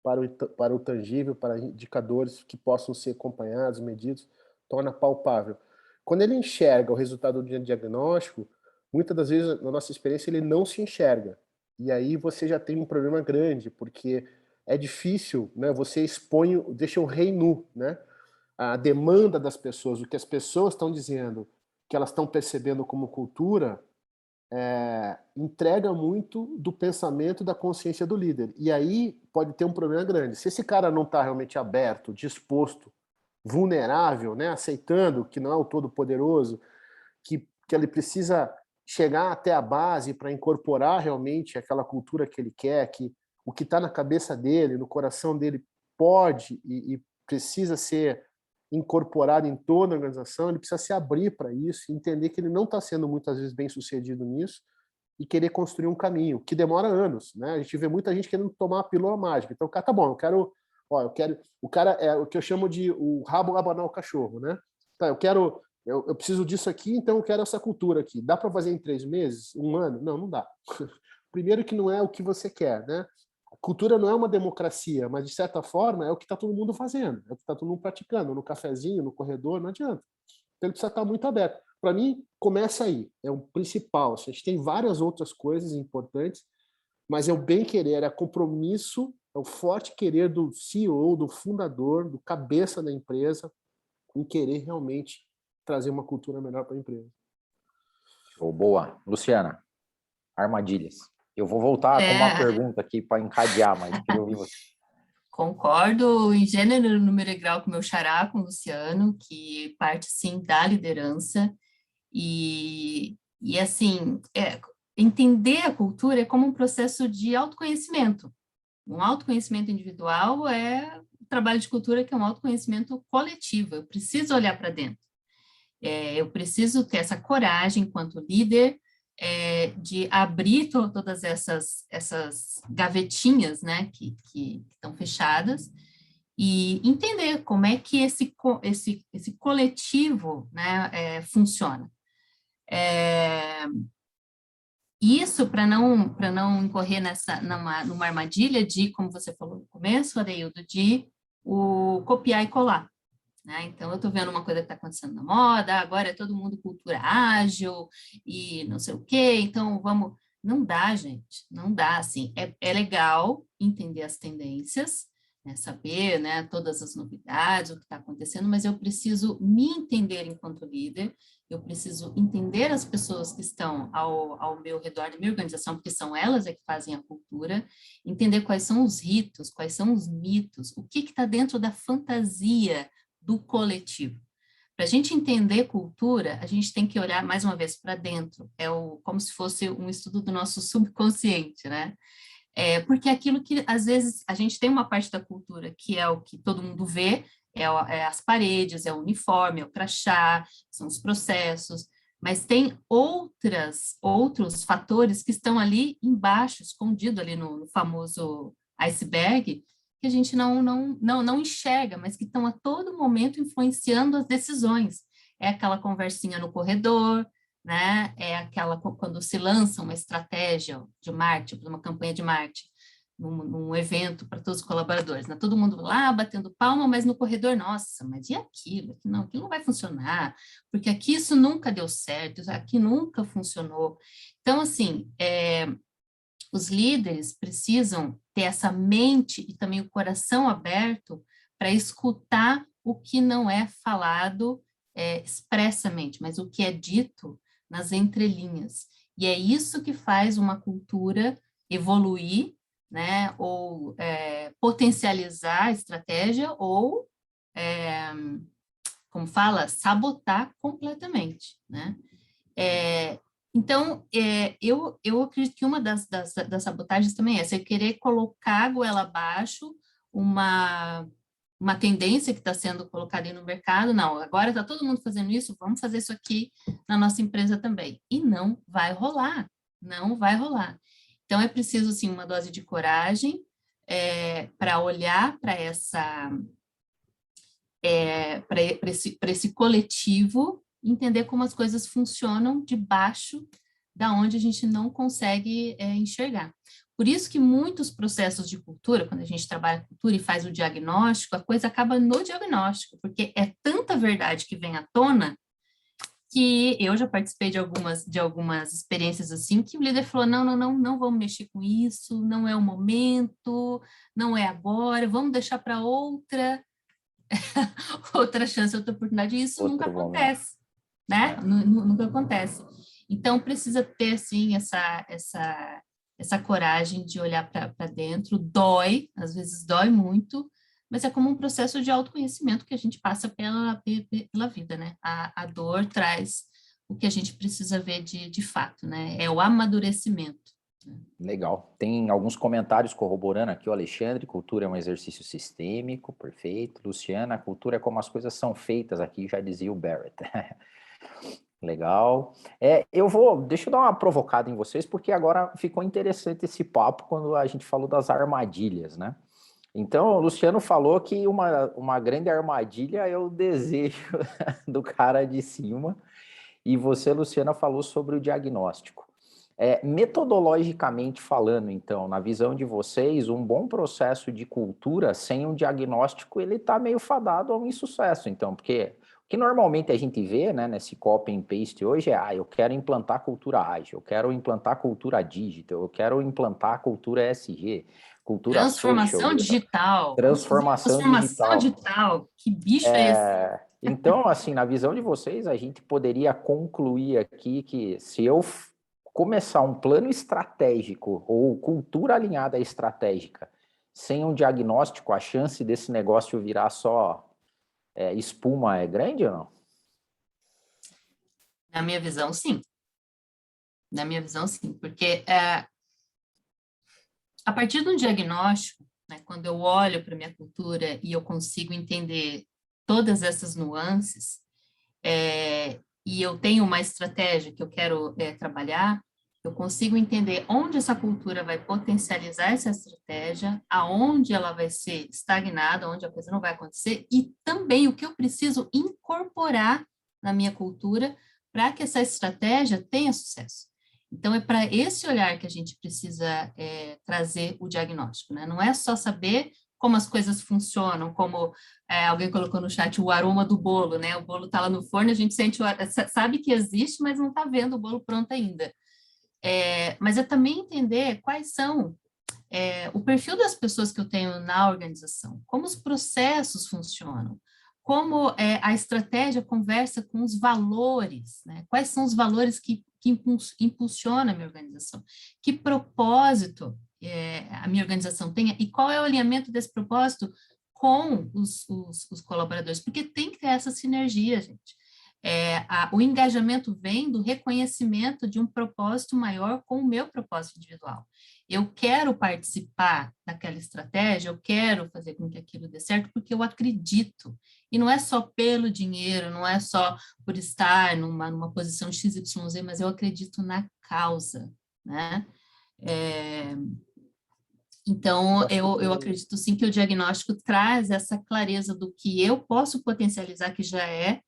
para o tangível, para indicadores que possam ser acompanhados, medidos, torna palpável. Quando ele enxerga o resultado do diagnóstico, muitas das vezes, na nossa experiência, ele não se enxerga. E aí você já tem um problema grande, porque é difícil, né? Você expõe, deixa o rei nu, né? A demanda das pessoas, o que as pessoas estão dizendo, que elas estão percebendo como cultura, entrega muito do pensamento, da consciência do líder. E aí pode ter um problema grande. Se esse cara não está realmente aberto, disposto, vulnerável, né, aceitando que não é o todo-poderoso, que ele precisa chegar até a base para incorporar realmente aquela cultura que ele quer, que o que está na cabeça dele, no coração dele, pode e precisa ser incorporado em toda a organização, ele precisa se abrir para isso, entender que ele não está sendo muitas vezes bem sucedido nisso e querer construir um caminho, que demora anos, né? A gente vê muita gente querendo tomar a pílula mágica. Então, o cara, tá bom, o cara é o que eu chamo de o rabo abanar o cachorro, né? Tá, eu preciso disso aqui, então eu quero essa cultura aqui. Dá para fazer em 3 meses, 1 ano? Não, não dá. Primeiro que não é o que você quer, né? A cultura não é uma democracia, mas de certa forma é o que está todo mundo fazendo, é o que está todo mundo praticando, no cafezinho, no corredor, não adianta. Então ele precisa estar muito aberto. Para mim, começa aí, é o principal. A gente tem várias outras coisas importantes, mas é o bem querer, é compromisso, é o forte querer do CEO, do fundador, do cabeça da empresa, em querer realmente trazer uma cultura melhor para a empresa. Show, boa. Luciana, armadilhas. Eu vou voltar com uma pergunta aqui para encadear, mas queria ouvir você. Concordo em gênero, número e grau com o meu xará, com o Luciano, que parte, sim, da liderança. E assim, entender a cultura é como um processo de autoconhecimento. Um autoconhecimento individual é o trabalho de cultura, que é um autoconhecimento coletivo. Eu preciso olhar para dentro. Eu preciso ter essa coragem, enquanto líder, de abrir todas essas gavetinhas, né, que estão fechadas, e entender como é que esse coletivo, né, funciona. Isso para não incorrer numa armadilha de, como você falou no começo, Adeildo, de o copiar e colar. Né? Então, eu estou vendo uma coisa que está acontecendo na moda, agora é todo mundo cultura ágil e não sei o quê, então vamos... Não dá, gente, não dá, assim, é legal entender as tendências, né, saber, né, todas as novidades, o que está acontecendo, mas eu preciso me entender enquanto líder, eu preciso entender as pessoas que estão ao meu redor da minha organização, porque são elas que fazem a cultura, entender quais são os ritos, quais são os mitos, o que está dentro da fantasia do coletivo. Para a gente entender cultura, a gente tem que olhar mais uma vez para dentro, como se fosse um estudo do nosso subconsciente, né? Porque aquilo que, às vezes, a gente tem uma parte da cultura que é o que todo mundo vê, é as paredes, é o uniforme, é o crachá, são os processos, mas tem outros fatores que estão ali embaixo, escondido ali no famoso iceberg, que a gente não enxerga, mas que estão a todo momento influenciando as decisões. É aquela conversinha no corredor, né? É aquela quando se lança uma estratégia de marketing, uma campanha de marketing, num evento para todos os colaboradores, né? Todo mundo lá batendo palma, mas no corredor, nossa, mas e aquilo? Aquilo não vai funcionar, porque aqui isso nunca deu certo, aqui nunca funcionou. Então, assim, os líderes precisam ter essa mente e também o coração aberto para escutar o que não é falado expressamente, mas o que é dito nas entrelinhas. E é isso que faz uma cultura evoluir, né? Ou potencializar a estratégia, ou, como fala, sabotar completamente, né? Então, eu acredito que uma das sabotagens também é essa, é querer colocar a goela abaixo uma tendência que está sendo colocada aí no mercado. Não, agora está todo mundo fazendo isso, vamos fazer isso aqui na nossa empresa também. E não vai rolar, não vai rolar. Então, é preciso, sim, uma dose de coragem para olhar para esse coletivo, entender como as coisas funcionam debaixo da onde a gente não consegue enxergar. Por isso que muitos processos de cultura, quando a gente trabalha cultura e faz o diagnóstico, a coisa acaba no diagnóstico, porque é tanta verdade que vem à tona que eu já participei de algumas experiências assim, que o líder falou, não vamos mexer com isso, não é o momento, não é agora, vamos deixar para outra chance, outra oportunidade, e isso nunca acontece, né? Nunca acontece. Então, precisa ter, assim, essa coragem de olhar para dentro, às vezes dói muito, mas é como um processo de autoconhecimento que a gente passa pela vida, né? A dor traz o que a gente precisa ver de fato, né? É o amadurecimento. Legal. Tem alguns comentários corroborando aqui, o Alexandre, cultura é um exercício sistêmico, perfeito. Luciana, cultura é como as coisas são feitas aqui, já dizia o Barrett. Legal. Deixa eu dar uma provocada em vocês, porque agora ficou interessante esse papo quando a gente falou das armadilhas, né? Então, o Luciano falou que uma grande armadilha é o desejo do cara de cima, e você, Luciana, falou sobre o diagnóstico. Metodologicamente falando, então, na visão de vocês, um bom processo de cultura sem um diagnóstico, ele está meio fadado a um insucesso, então, porque o que normalmente a gente vê, né, nesse copy and paste hoje eu quero implantar cultura ágil, eu quero implantar cultura digital, eu quero implantar cultura ESG, cultura Transformação social, digital. transformação digital. Que bicho é esse? Então, assim, na visão de vocês, a gente poderia concluir aqui que se eu começar um plano estratégico ou cultura alinhada estratégica sem um diagnóstico, a chance desse negócio virar só espuma é grande ou não? Na minha visão, sim. Na minha visão, sim. Porque a partir de um diagnóstico, né, quando eu olho para a minha cultura e eu consigo entender todas essas nuances, e eu tenho uma estratégia que eu quero trabalhar, eu consigo entender onde essa cultura vai potencializar essa estratégia, aonde ela vai ser estagnada, onde a coisa não vai acontecer, e também o que eu preciso incorporar na minha cultura para que essa estratégia tenha sucesso. Então, é para esse olhar que a gente precisa trazer o diagnóstico, né? Não é só saber como as coisas funcionam, como alguém colocou no chat o aroma do bolo, né? O bolo está lá no forno, a gente sabe que existe, mas não está vendo o bolo pronto ainda. Mas é também entender quais são o perfil das pessoas que eu tenho na organização, como os processos funcionam, como a estratégia conversa com os valores, né? Quais são os valores que impulsionam a minha organização, que propósito a minha organização tenha e qual é o alinhamento desse propósito com os colaboradores, porque tem que ter essa sinergia, gente. O engajamento vem do reconhecimento de um propósito maior com o meu propósito individual. Eu quero participar daquela estratégia, eu quero fazer com que aquilo dê certo, porque eu acredito. E não é só pelo dinheiro, não é só por estar numa posição XYZ, mas eu acredito na causa, né? Então, eu acredito sim que o diagnóstico traz essa clareza do que eu posso potencializar, que já é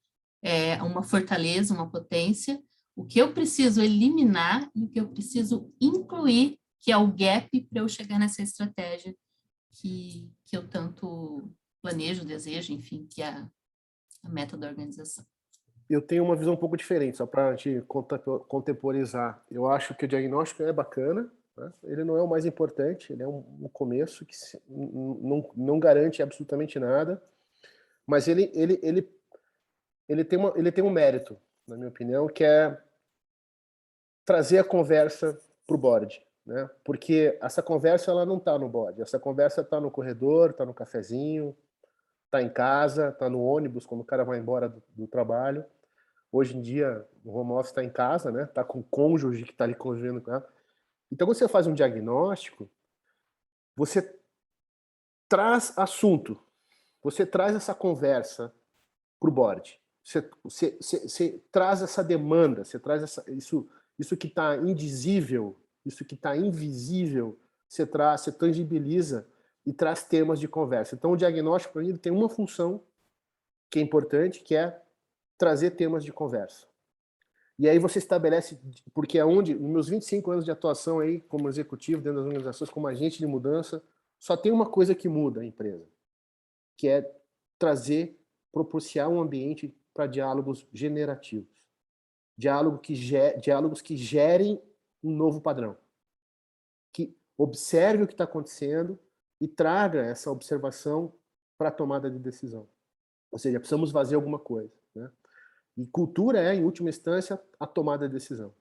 uma fortaleza, uma potência, o que eu preciso eliminar e o que eu preciso incluir, que é o gap para eu chegar nessa estratégia que eu tanto planejo, desejo, enfim, que é a meta da organização. Eu tenho uma visão um pouco diferente, só para a gente contemporizar. Eu acho que o diagnóstico é bacana, né? Ele não é o mais importante, ele é um começo que não garante absolutamente nada, mas ele tem um mérito, na minha opinião, que é trazer a conversa para o board, né? Porque essa conversa ela não está no board, essa conversa está no corredor, está no cafezinho, está em casa, está no ônibus quando o cara vai embora do trabalho. Hoje em dia o home office está em casa, né? Está com o cônjuge que está ali convivendo com ela. Então, quando você faz um diagnóstico, você traz assunto, você traz essa conversa para o board. Você traz essa demanda, você traz isso que está indizível, isso que está invisível, você tangibiliza e traz temas de conversa. Então, o diagnóstico, para mim, tem uma função que é importante, que é trazer temas de conversa. E aí você estabelece, porque é onde, nos meus 25 anos de atuação aí como executivo dentro das organizações, como agente de mudança, só tem uma coisa que muda a empresa, que é propiciar um ambiente para diálogos generativos. Diálogos que gerem um novo padrão. Que observe o que está acontecendo e traga essa observação para a tomada de decisão. Ou seja, precisamos fazer alguma coisa, né? E cultura é, em última instância, a tomada de decisão.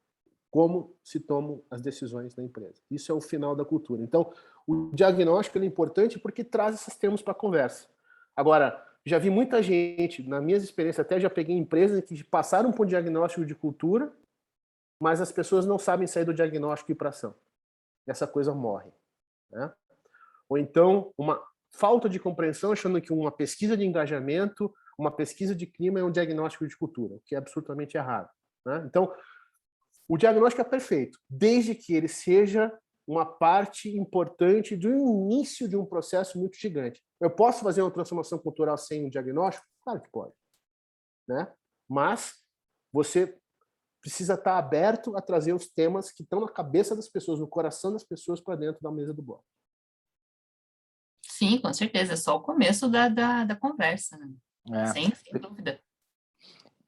Como se tomam as decisões na empresa. Isso é o final da cultura. Então, o diagnóstico é importante porque traz esses termos para a conversa. Agora, já vi muita gente, na minha experiência, até já peguei empresas que passaram por um diagnóstico de cultura, mas as pessoas não sabem sair do diagnóstico e ir para ação. Essa coisa morre, né? Ou então, uma falta de compreensão, achando que uma pesquisa de engajamento, uma pesquisa de clima é um diagnóstico de cultura, o que é absolutamente errado, né? Então, o diagnóstico é perfeito, desde que ele seja uma parte importante do início de um processo muito gigante. Eu posso fazer uma transformação cultural sem um diagnóstico? Claro que pode, né? Mas você precisa estar aberto a trazer os temas que estão na cabeça das pessoas, no coração das pessoas, para dentro da mesa do board. Sim, com certeza, é só o começo da conversa, né? Sem dúvida.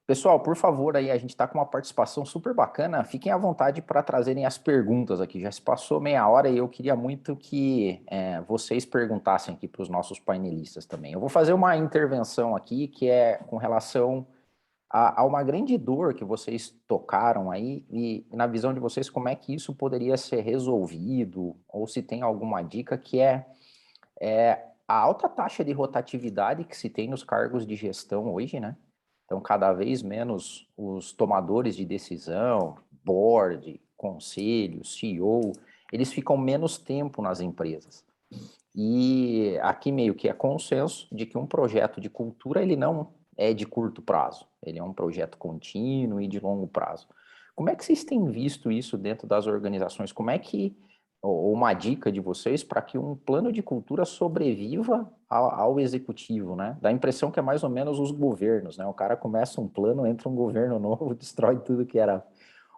Pessoal, por favor, aí a gente está com uma participação super bacana. Fiquem à vontade para trazerem as perguntas aqui. Já se passou meia hora e eu queria muito que vocês perguntassem aqui para os nossos painelistas também. Eu vou fazer uma intervenção aqui que é com relação a uma grande dor que vocês tocaram aí e na visão de vocês como é que isso poderia ser resolvido ou se tem alguma dica que é a alta taxa de rotatividade que se tem nos cargos de gestão hoje, né? Então, cada vez menos os tomadores de decisão, board, conselho, CEO, eles ficam menos tempo nas empresas. E aqui meio que é consenso de que um projeto de cultura, ele não é de curto prazo, ele é um projeto contínuo e de longo prazo. Como é que vocês têm visto isso dentro das organizações? Como é que, ou uma dica de vocês para que um plano de cultura sobreviva ao executivo, né? Dá a impressão que é mais ou menos os governos, né? O cara começa um plano, entra um governo novo, destrói tudo que era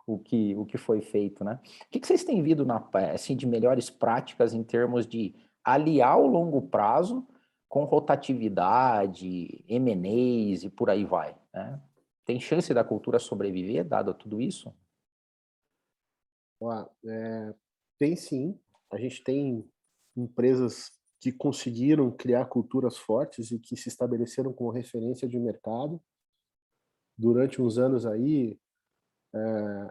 o que foi feito, né? O que vocês têm visto assim, de melhores práticas em termos de aliar o longo prazo com rotatividade, M&As e por aí vai, né? Tem chance da cultura sobreviver, dado tudo isso? Tem sim. A gente tem empresas que conseguiram criar culturas fortes e que se estabeleceram como referência de mercado. Durante uns anos aí,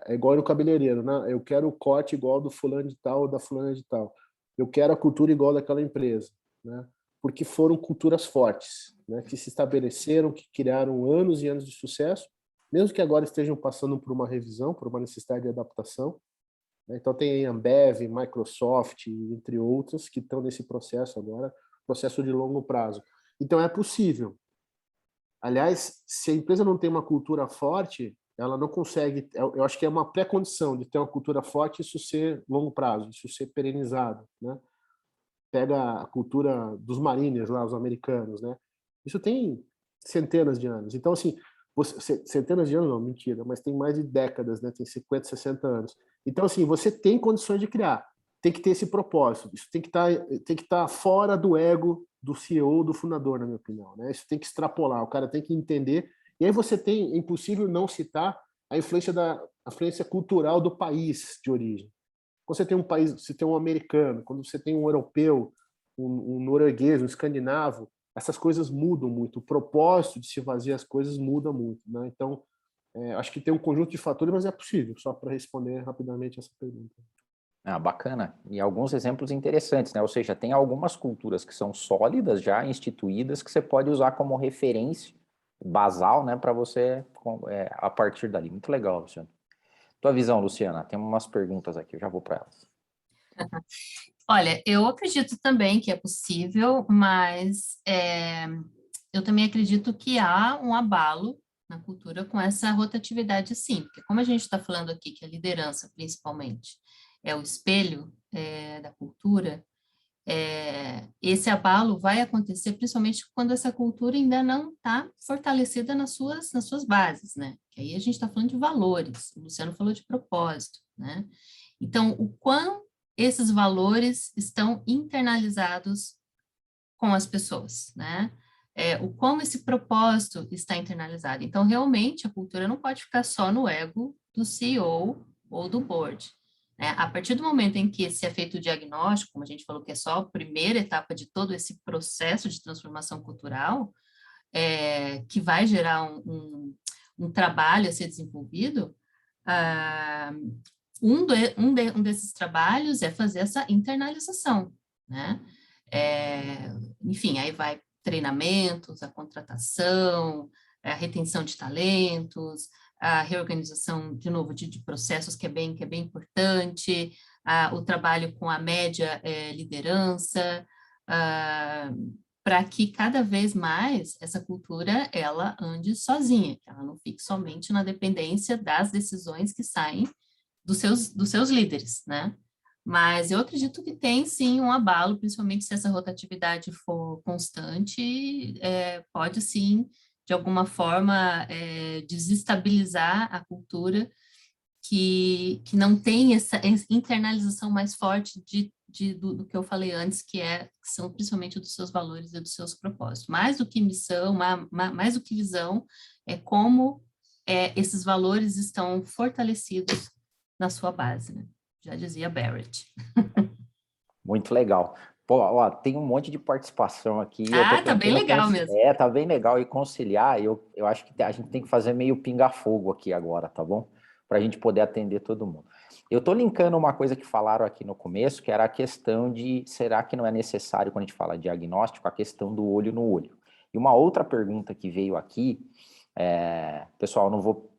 é igual no cabeleireiro, né? Eu quero o corte igual do fulano de tal ou da fulana de tal. Eu quero a cultura igual daquela empresa, né? Porque foram culturas fortes, né? Que se estabeleceram, que criaram anos e anos de sucesso, mesmo que agora estejam passando por uma revisão, por uma necessidade de adaptação. Então tem a Ambev, Microsoft, entre outras, que estão nesse processo agora, processo de longo prazo. Então é possível. Aliás, se a empresa não tem uma cultura forte, ela não consegue. Eu acho que é uma pré-condição de ter uma cultura forte, isso ser longo prazo, isso ser perenizado, né? Pega a cultura dos Mariners lá, os americanos, né? Isso tem centenas de anos. Então, assim, centenas de anos não, mentira, mas tem mais de décadas, né? Tem 50, 60 anos. Então, assim, você tem condições de criar. Tem que ter esse propósito. Isso tem que estar fora do ego do CEO, do fundador, na minha opinião, né? Isso tem que extrapolar. O cara tem que entender. E aí você tem, é impossível não citar a influência cultural do país de origem. Quando você tem um país, você tem um americano, quando você tem um europeu, um norueguês, um escandinavo, essas coisas mudam muito. O propósito de se fazer as coisas muda muito, né? Então, Acho que tem um conjunto de fatores, mas é possível, só para responder rapidamente essa pergunta. Ah, bacana. E alguns exemplos interessantes, né? Ou seja, tem algumas culturas que são sólidas, já instituídas, que você pode usar como referência basal, né, para você, a partir dali. Muito legal, Luciano. Tua visão, Luciana, tem umas perguntas aqui, eu já vou para elas. Olha, eu acredito também que é possível, mas eu também acredito que há um abalo na cultura com essa rotatividade, sim, porque como a gente está falando aqui que a liderança, principalmente, é o espelho da cultura, esse abalo vai acontecer principalmente quando essa cultura ainda não está fortalecida nas suas bases, né? Que aí a gente está falando de valores, o Luciano falou de propósito, né? Então, o quão esses valores estão internalizados com as pessoas, né? O como esse propósito está internalizado. Então, realmente, a cultura não pode ficar só no ego do CEO ou do board. Né? A partir do momento em que esse é feito o diagnóstico, como a gente falou que é só a primeira etapa de todo esse processo de transformação cultural, que vai gerar um trabalho a ser desenvolvido, um desses trabalhos é fazer essa internalização, né? Enfim, aí vai treinamentos, a contratação, a retenção de talentos, a reorganização, de novo, de processos que é bem importante, o trabalho com a média liderança, para que cada vez mais essa cultura, ela ande sozinha, que ela não fique somente na dependência das decisões que saem dos seus líderes, né? Mas eu acredito que tem, sim, um abalo, principalmente se essa rotatividade for constante, pode, sim, de alguma forma, desestabilizar a cultura que não tem essa internalização mais forte do que eu falei antes, que são principalmente dos seus valores e dos seus propósitos. Mais do que missão, mais do que visão, é como esses valores estão fortalecidos na sua base, né? Já dizia Barrett. Muito legal. Pô, ó, tem um monte de participação aqui. Tá bem legal mesmo. Tá bem legal. E conciliar, eu acho que a gente tem que fazer meio pinga-fogo aqui agora, tá bom? Para a gente poder atender todo mundo. Eu tô linkando uma coisa que falaram aqui no começo, que era a questão de, será que não é necessário, quando a gente fala diagnóstico, a questão do olho no olho? E uma outra pergunta que veio aqui, pessoal, não vou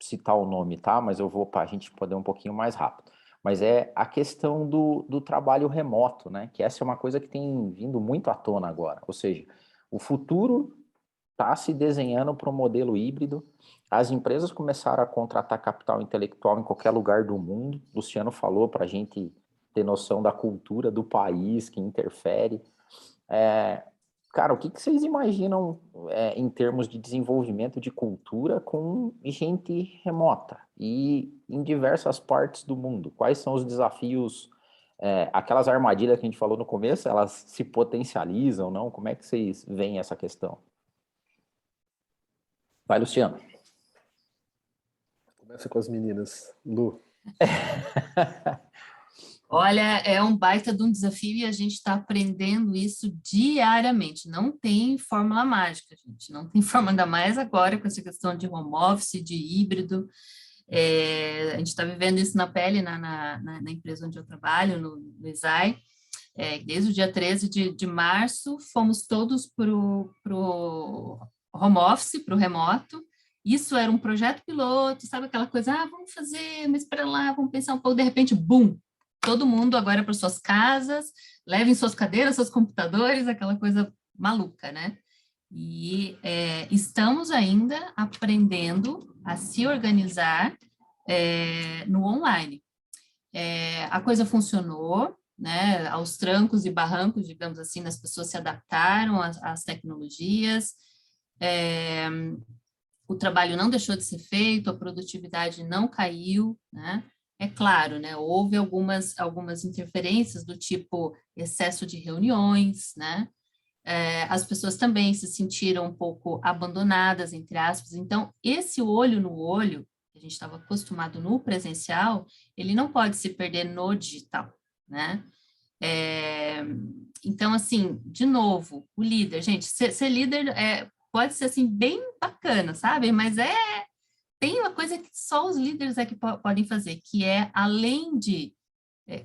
citar o nome, tá? Mas eu vou, para a gente poder um pouquinho mais rápido. Mas é a questão do trabalho remoto, né? Que essa é uma coisa que tem vindo muito à tona agora. Ou seja, o futuro está se desenhando para um modelo híbrido. As empresas começaram a contratar capital intelectual em qualquer lugar do mundo. O Luciano falou para a gente ter noção da cultura do país que interfere. Cara, o que vocês imaginam em termos de desenvolvimento de cultura com gente remota e em diversas partes do mundo? Quais são os desafios? Aquelas armadilhas que a gente falou no começo, elas se potencializam, não? Como é que vocês veem essa questão? Vai, Luciano. Começa com as meninas. Lu. Olha, é um baita de um desafio e a gente está aprendendo isso diariamente. Não tem fórmula mágica, gente. Não tem fórmula, ainda mais agora com essa questão de home office, de híbrido. A gente está vivendo isso na pele na empresa onde eu trabalho, no ESAI. Desde o dia 13 de março, fomos todos para o home office, para o remoto. Isso era um projeto piloto, sabe aquela coisa, vamos fazer, mas espera lá, vamos pensar um pouco, de repente, bum! Todo mundo agora para suas casas, levem suas cadeiras, seus computadores, aquela coisa maluca, né? E estamos ainda aprendendo a se organizar no online. A coisa funcionou, né? Aos trancos e barrancos, digamos assim, as pessoas se adaptaram às tecnologias, o trabalho não deixou de ser feito, a produtividade não caiu, né? É claro, né? Houve algumas interferências do tipo excesso de reuniões, né? As pessoas também se sentiram um pouco abandonadas, entre aspas. Então, esse olho no olho, que a gente estava acostumado no presencial, ele não pode se perder no digital, né? Então, assim, de novo, o líder, gente, ser líder pode ser, assim, bem bacana, sabe? Mas tem uma coisa que só os líderes é que podem fazer, que é, além de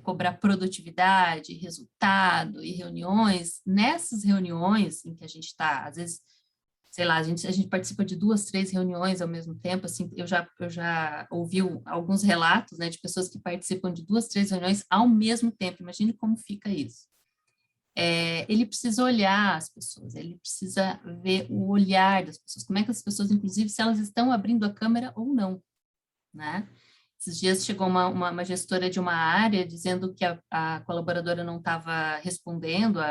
cobrar produtividade, resultado e reuniões, nessas reuniões em que a gente está, às vezes, sei lá, a gente participa de 2, 3 reuniões ao mesmo tempo, assim, eu já ouvi alguns relatos, né, de pessoas que participam de 2, 3 reuniões ao mesmo tempo, imagine como fica isso. Ele precisa olhar as pessoas, ele precisa ver o olhar das pessoas, como é que as pessoas, inclusive, se elas estão abrindo a câmera ou não, né? Esses dias chegou uma gestora de uma área dizendo que a colaboradora não estava respondendo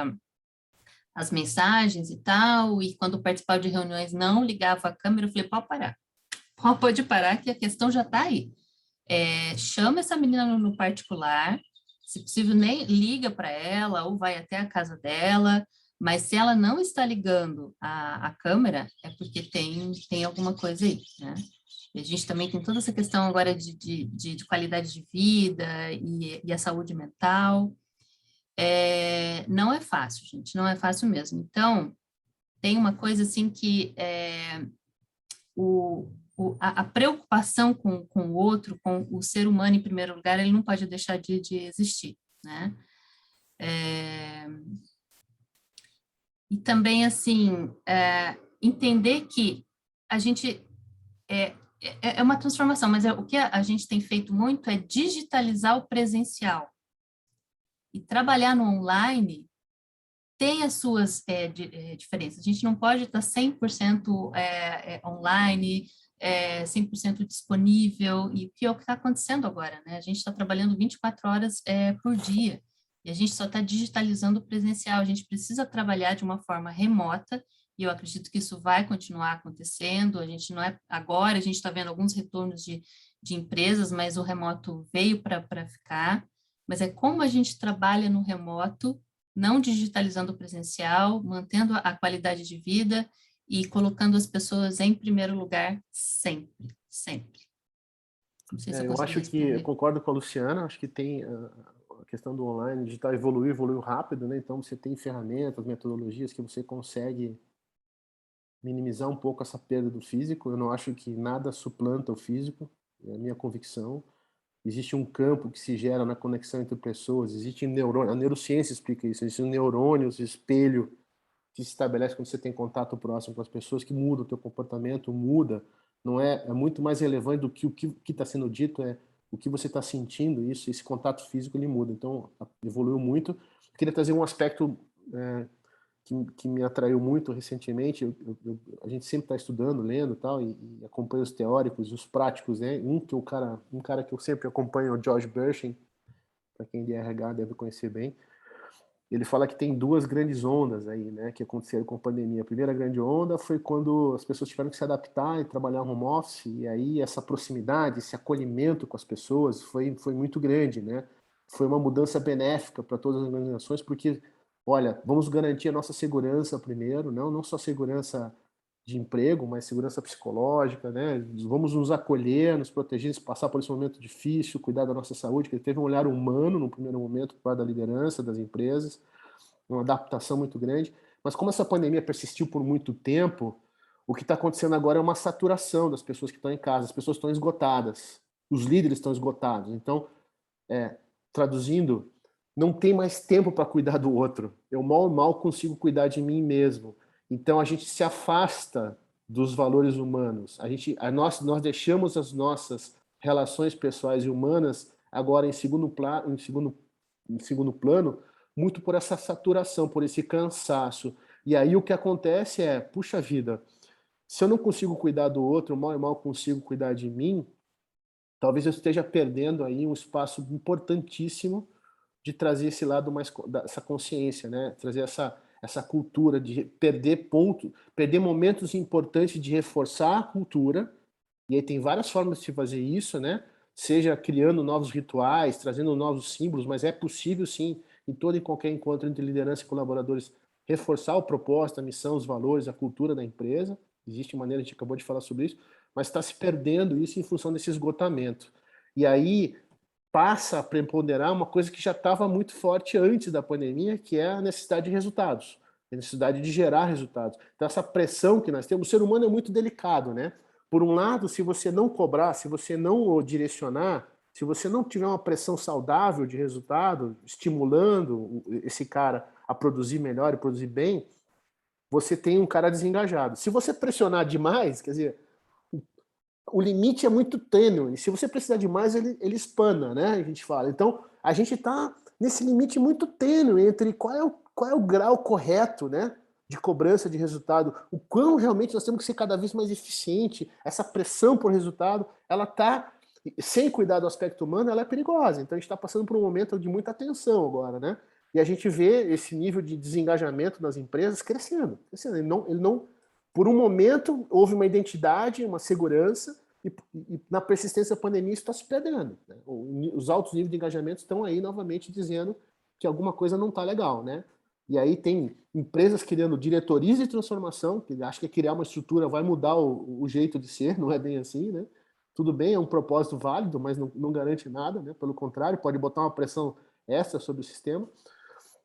as mensagens e tal, e quando participava de reuniões não ligava a câmera, eu falei, pode parar que a questão já está aí. Chama essa menina no particular, se possível nem liga para ela ou vai até a casa dela, mas se ela não está ligando a câmera, é porque tem alguma coisa aí, né? E a gente também tem toda essa questão agora de qualidade de vida e a saúde mental. Não é fácil, gente, não é fácil mesmo. Então, tem uma coisa assim que a preocupação com o outro, com o ser humano em primeiro lugar, ele não pode deixar de existir, né? E também, assim, entender que a gente... É uma transformação, mas o que a gente tem feito muito é digitalizar o presencial. E trabalhar no online tem as suas diferenças. A gente não pode estar 100% online, 100% disponível, e o que é o que está acontecendo agora, né? A gente está trabalhando 24 horas por dia, e a gente só está digitalizando o presencial. A gente precisa trabalhar de uma forma remota, e eu acredito que isso vai continuar acontecendo. A gente não agora, a gente está vendo alguns retornos de empresas, mas o remoto veio para ficar. Mas é como a gente trabalha no remoto, não digitalizando o presencial, mantendo a qualidade de vida e colocando as pessoas em primeiro lugar sempre, sempre. Não sei se eu acho que eu concordo com a Luciana, acho que tem a questão do online, digital evoluiu rápido, né? Então você tem ferramentas, metodologias que você consegue minimizar um pouco essa perda do físico. Eu não acho que nada suplanta o físico, é a minha convicção. Existe um campo que se gera na conexão entre pessoas, existe neurônio, a neurociência explica isso, existem neurônios, espelho, que se estabelece quando você tem contato próximo com as pessoas, que muda o teu comportamento, muda, não é muito mais relevante do que o que está sendo dito, é o que você está sentindo, esse contato físico ele muda, então evoluiu muito. Eu queria trazer um aspecto que me atraiu muito recentemente. A gente sempre está estudando, lendo tal, e acompanha os teóricos e os práticos, né? Um cara que eu sempre acompanho é o George Bersin, para quem de RH deve conhecer bem. Ele fala que tem 2 grandes ondas aí, né, que aconteceram com a pandemia. A primeira grande onda foi quando as pessoas tiveram que se adaptar e trabalhar home office, e aí essa proximidade, esse acolhimento com as pessoas foi muito grande, né? Foi uma mudança benéfica para todas as organizações, porque olha, vamos garantir a nossa segurança primeiro, não só segurança de emprego, mas segurança psicológica, né? Vamos nos acolher, nos proteger, passar por esse momento difícil, cuidar da nossa saúde, que ele teve um olhar humano no primeiro momento, por parte da liderança, das empresas, uma adaptação muito grande. Mas como essa pandemia persistiu por muito tempo, o que está acontecendo agora é uma saturação das pessoas que estão em casa, as pessoas estão esgotadas, os líderes estão esgotados. Então, traduzindo, não tem mais tempo para cuidar do outro. Eu mal consigo cuidar de mim mesmo. Então a gente se afasta dos valores humanos. Nós deixamos as nossas relações pessoais e humanas agora em segundo plano, muito por essa saturação, por esse cansaço. E aí o que acontece é, puxa vida, se eu não consigo cuidar do outro, mal consigo cuidar de mim, talvez eu esteja perdendo aí um espaço importantíssimo de trazer esse lado mais, essa consciência, né? Trazer essa cultura de perder momentos importantes de reforçar a cultura. E aí tem várias formas de fazer isso, né? Seja criando novos rituais, trazendo novos símbolos, mas é possível sim, em todo e qualquer encontro entre liderança e colaboradores, reforçar o propósito, a missão, os valores, a cultura da empresa. Existe maneira, a gente acabou de falar sobre isso, mas está se perdendo isso em função desse esgotamento. E aí passa a preponderar uma coisa que já estava muito forte antes da pandemia, que é a necessidade de resultados, a necessidade de gerar resultados. Então essa pressão que nós temos, o ser humano é muito delicado, né? por um lado, se você não cobrar, se você não o direcionar, se você não tiver uma pressão saudável de resultado, estimulando esse cara a produzir melhor e produzir bem, você tem um cara desengajado. Se você pressionar demais, quer dizer, o limite é muito tênue. Se você precisar demais, ele espana, né? A gente fala. Então, a gente está nesse limite muito tênue entre qual é o grau correto, né, de cobrança de resultado, o quão realmente nós temos que ser cada vez mais eficiente. Essa pressão por resultado, ela está, sem cuidar do aspecto humano, ela é perigosa. Então, a gente está passando por um momento de muita tensão agora, né? E a gente vê esse nível de desengajamento das empresas crescendo. Ele não por um momento, houve uma identidade, uma segurança, e na persistência da pandemia isso está se perdendo. Né? Os altos níveis de engajamento estão aí novamente dizendo que alguma coisa não está legal. Né? E aí tem empresas criando diretorias de transformação, que acham que criar uma estrutura vai mudar o jeito de ser, não é bem assim. Né? Tudo bem, é um propósito válido, mas não garante nada. Né? Pelo contrário, pode botar uma pressão extra sobre o sistema.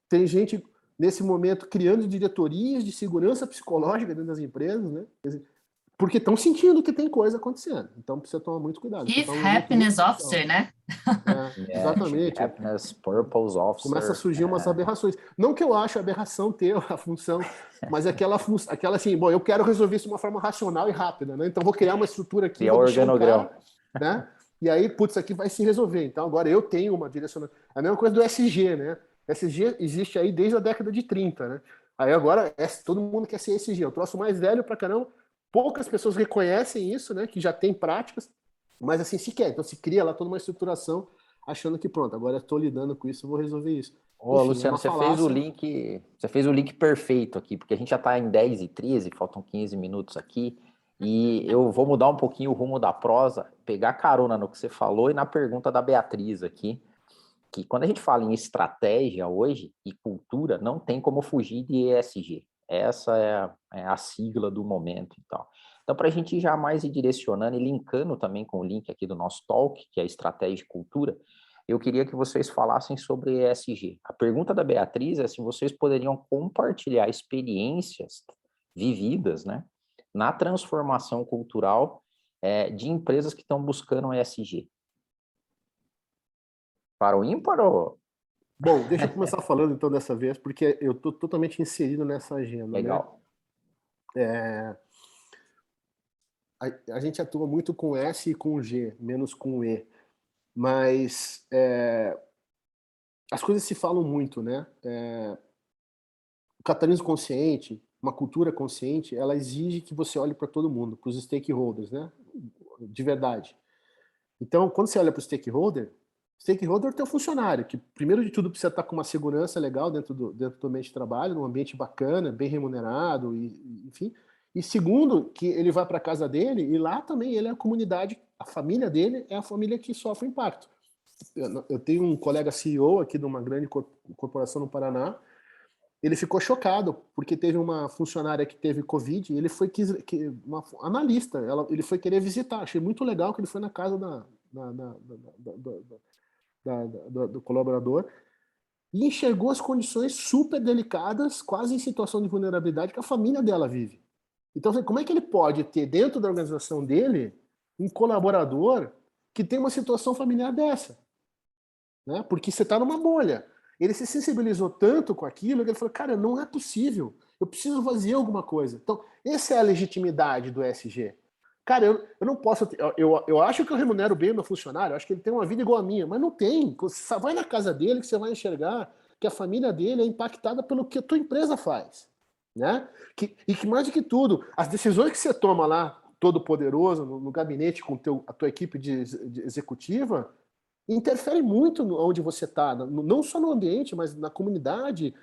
Tem gente nesse momento, criando diretorias de segurança psicológica dentro das empresas, né? Porque estão sentindo que tem coisa acontecendo. Então, precisa tomar muito cuidado. Chief Happiness Officer, né? Exatamente. Chief Happiness Purpose Officer. Começa a surgir umas aberrações. Não que eu ache aberração ter a função, mas aquela assim, bom, eu quero resolver isso de uma forma racional e rápida, né? Então, vou criar uma estrutura aqui. E é o organograma. Né? E aí, putz, aqui vai se resolver. Então, agora eu tenho uma direcionamento. A mesma coisa do SG, né? SG existe aí desde a década de 30, né? Aí agora todo mundo quer ser SG. É o troço mais velho pra caramba. Poucas pessoas reconhecem isso, né? Que já tem práticas, mas assim se quer. Então se cria lá toda uma estruturação achando que pronto, agora eu estou lidando com isso, eu vou resolver isso. Ô, enfim, Luciano, você fez o link perfeito aqui, porque a gente já está em 10h13, faltam 15 minutos aqui, e eu vou mudar um pouquinho o rumo da prosa, pegar carona no que você falou e na pergunta da Beatriz aqui, que quando a gente fala em estratégia hoje e cultura, não tem como fugir de ESG. Essa é a sigla do momento e tal. Então, para a gente já mais ir direcionando e linkando também com o link aqui do nosso talk, que é estratégia e cultura, eu queria que vocês falassem sobre ESG. A pergunta da Beatriz é se vocês poderiam compartilhar experiências vividas, né, na transformação cultural de empresas que estão buscando ESG. Para o ímpar ou... Bom, deixa eu começar falando então dessa vez, porque eu estou totalmente inserido nessa agenda. Legal. Né? A gente atua muito com S e com G, menos com E. Mas as coisas se falam muito, né? O capitalismo consciente, uma cultura consciente, ela exige que você olhe para todo mundo, para os stakeholders, né? De verdade. Então, quando você olha para o stakeholder é o teu funcionário, que primeiro de tudo precisa estar com uma segurança legal dentro do ambiente de trabalho, num ambiente bacana, bem remunerado, enfim. E segundo, que ele vai para a casa dele e lá também ele é a comunidade, a família dele é a família que sofre impacto. Eu tenho um colega CEO aqui de uma grande corporação no Paraná, ele ficou chocado porque teve uma funcionária que teve Covid e ele foi uma analista, ele foi querer visitar. Achei muito legal que ele foi na casa do colaborador e enxergou as condições super delicadas, quase em situação de vulnerabilidade que a família dela vive. Então, como é que ele pode ter dentro da organização dele um colaborador que tem uma situação familiar dessa? Né? Porque você está numa bolha. Ele se sensibilizou tanto com aquilo que ele falou, cara, não é possível, eu preciso fazer alguma coisa. Então, essa é a legitimidade do ESG. Cara, eu não posso... Eu acho que eu remunero bem o meu funcionário, eu acho que ele tem uma vida igual a minha, mas não tem. Você vai na casa dele que você vai enxergar que a família dele é impactada pelo que a tua empresa faz. Né? E que mais do que tudo, as decisões que você toma lá, todo poderoso, no gabinete com a tua equipe de executiva, interfere muito onde você está, não só no ambiente, mas na comunidade,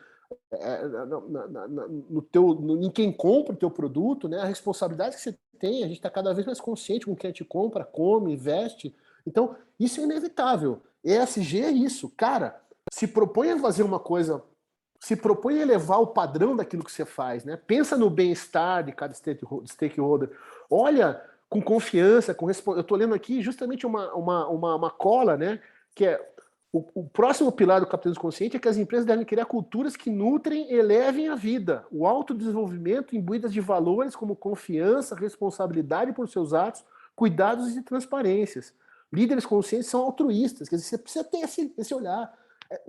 em quem compra o teu produto, né? A responsabilidade que você tem, a gente está cada vez mais consciente com quem a gente compra, come, veste. Então, isso é inevitável. ESG é isso. Cara, se propõe a fazer uma coisa, se propõe a elevar o padrão daquilo que você faz, né? Pensa no bem-estar de cada stakeholder. Olha com confiança, eu estou lendo aqui justamente uma cola, né? Que é O próximo pilar do capitalismo consciente é que as empresas devem criar culturas que nutrem e elevem a vida. O autodesenvolvimento imbuídas de valores como confiança, responsabilidade por seus atos, cuidados e transparências. Líderes conscientes são altruístas, quer dizer, você precisa ter esse olhar.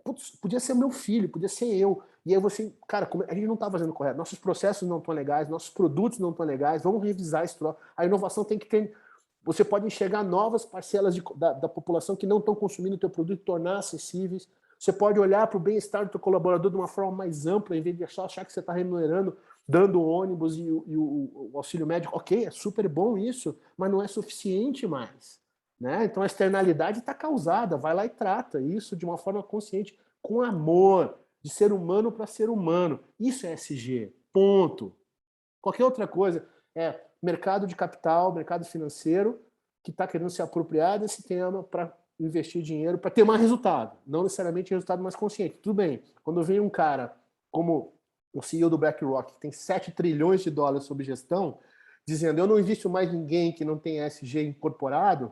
Putz, podia ser meu filho, podia ser eu. E aí você, cara, a gente não está fazendo correto, nossos processos não estão legais, nossos produtos não estão legais, vamos revisar isso. A inovação tem que ter... Você pode enxergar novas parcelas da população que não estão consumindo o teu produto e tornar acessíveis. Você pode olhar para o bem-estar do teu colaborador de uma forma mais ampla, em vez de achar que você está remunerando, dando o ônibus e o auxílio médico. Ok, é super bom isso, mas não é suficiente mais. Né? Então a externalidade está causada, vai lá e trata isso de uma forma consciente, com amor, de ser humano para ser humano. Isso é SG, ponto. Qualquer outra coisa é mercado de capital, mercado financeiro, que está querendo se apropriar desse tema para investir dinheiro, para ter mais resultado. Não necessariamente resultado mais consciente. Tudo bem, quando vem um cara como o CEO do BlackRock, que tem 7 trilhões de dólares sob gestão, dizendo eu não invisto mais ninguém que não tem ESG incorporado,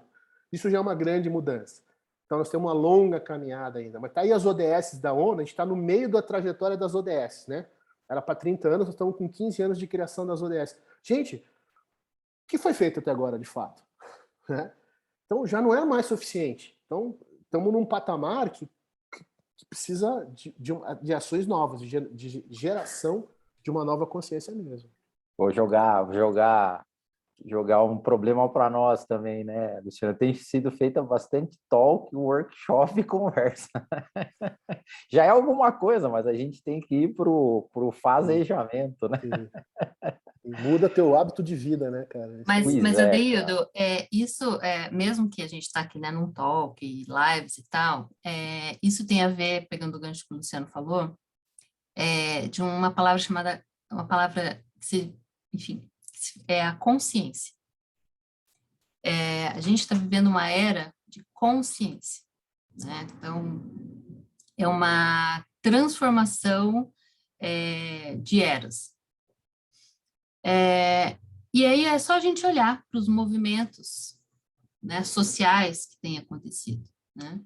isso já é uma grande mudança. Então nós temos uma longa caminhada ainda. Mas tá aí as ODS da ONU, a gente está no meio da trajetória das ODS, né? Era para 30 anos, nós estamos com 15 anos de criação das ODS. Gente, o que foi feito até agora, de fato? Então, já não é mais suficiente. Então, estamos num patamar que precisa de ações novas, de geração de uma nova consciência mesmo. Vou jogar um problema para nós também, né, Luciano? Tem sido feita bastante talk, workshop e conversa. Já é alguma coisa, mas a gente tem que ir pro fazejamento, né? E muda teu hábito de vida, né, cara? Mas Adeildo, isso, mesmo que a gente está aqui, né, num talk, lives e tal, isso tem a ver, pegando o gancho que o Luciano falou, de uma palavra que se, enfim, é a consciência. A gente está vivendo uma era de consciência, né? Então, é uma transformação de eras. E aí é só a gente olhar para os movimentos, né, sociais que têm acontecido, né?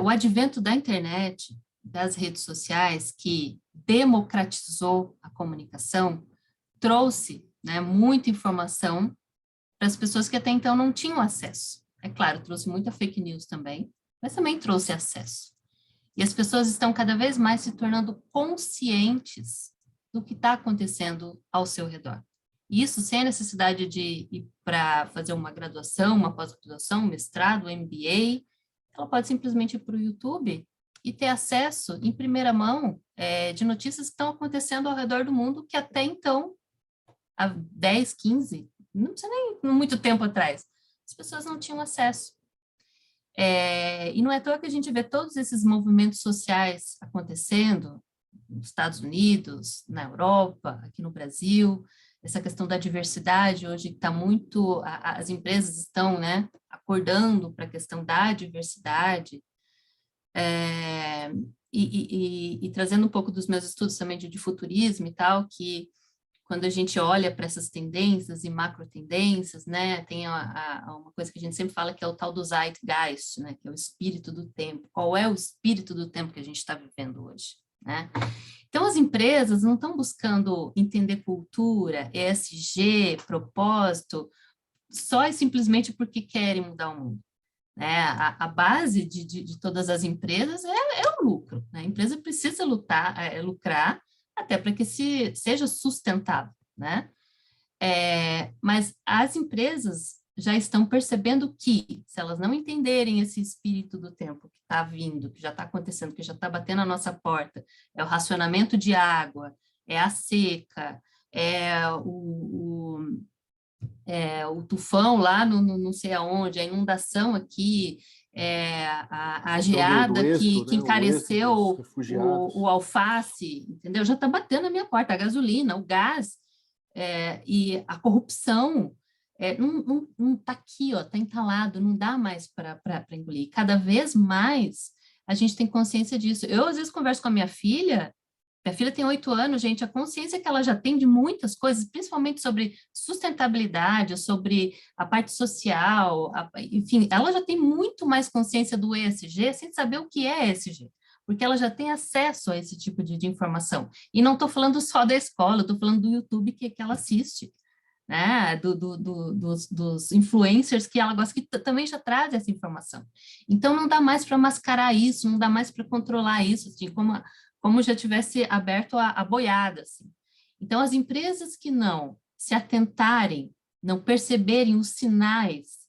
O advento da internet, das redes sociais, que democratizou a comunicação, trouxe, né, muita informação para as pessoas que até então não tinham acesso. É claro, trouxe muita fake news também, mas também trouxe acesso. E as pessoas estão cada vez mais se tornando conscientes do que está acontecendo ao seu redor. Isso sem a necessidade de ir para fazer uma graduação, uma pós-graduação, um mestrado, um MBA. Ela pode simplesmente ir para o YouTube e ter acesso em primeira mão de notícias que estão acontecendo ao redor do mundo que até então, há 10, 15, não precisa nem muito tempo atrás, as pessoas não tinham acesso. E não é à toa que a gente vê todos esses movimentos sociais acontecendo nos Estados Unidos, na Europa, aqui no Brasil, essa questão da diversidade hoje está muito, as empresas estão, né, acordando para a questão da diversidade, e trazendo um pouco dos meus estudos também de futurismo e tal, que quando a gente olha para essas tendências e macro tendências, né, tem uma coisa que a gente sempre fala que é o tal do Zeitgeist, né, que é o espírito do tempo. Qual é o espírito do tempo que a gente está vivendo hoje, né? Então, as empresas não estão buscando entender cultura, ESG, propósito, só e simplesmente porque querem mudar o mundo. Né? A base de todas as empresas é o lucro. Né? A empresa precisa lucrar até para que seja sustentável. Né? Mas as empresas já estão percebendo que, se elas não entenderem esse espírito do tempo que está vindo, que já está acontecendo, que já está batendo a nossa porta, é o racionamento de água, é a seca, é o tufão lá não sei aonde, a inundação aqui, a geada que encareceu o alface, entendeu? Já está batendo na minha porta, a gasolina, o gás, e a corrupção, não está aqui, está entalado, não dá mais para engolir. Cada vez mais a gente tem consciência disso. Eu, às vezes, converso com a minha filha Minha filha tem 8 anos, gente, a consciência que ela já tem de muitas coisas, principalmente sobre sustentabilidade, sobre a parte social, enfim, ela já tem muito mais consciência do ESG sem saber o que é ESG, porque ela já tem acesso a esse tipo de informação. E não estou falando só da escola, estou falando do YouTube que ela assiste, né, dos influencers que ela gosta, que também já traz essa informação. Então, não dá mais para mascarar isso, não dá mais para controlar isso, assim, como já tivesse aberto a boiada, assim. Então, as empresas que não se atentarem, não perceberem os sinais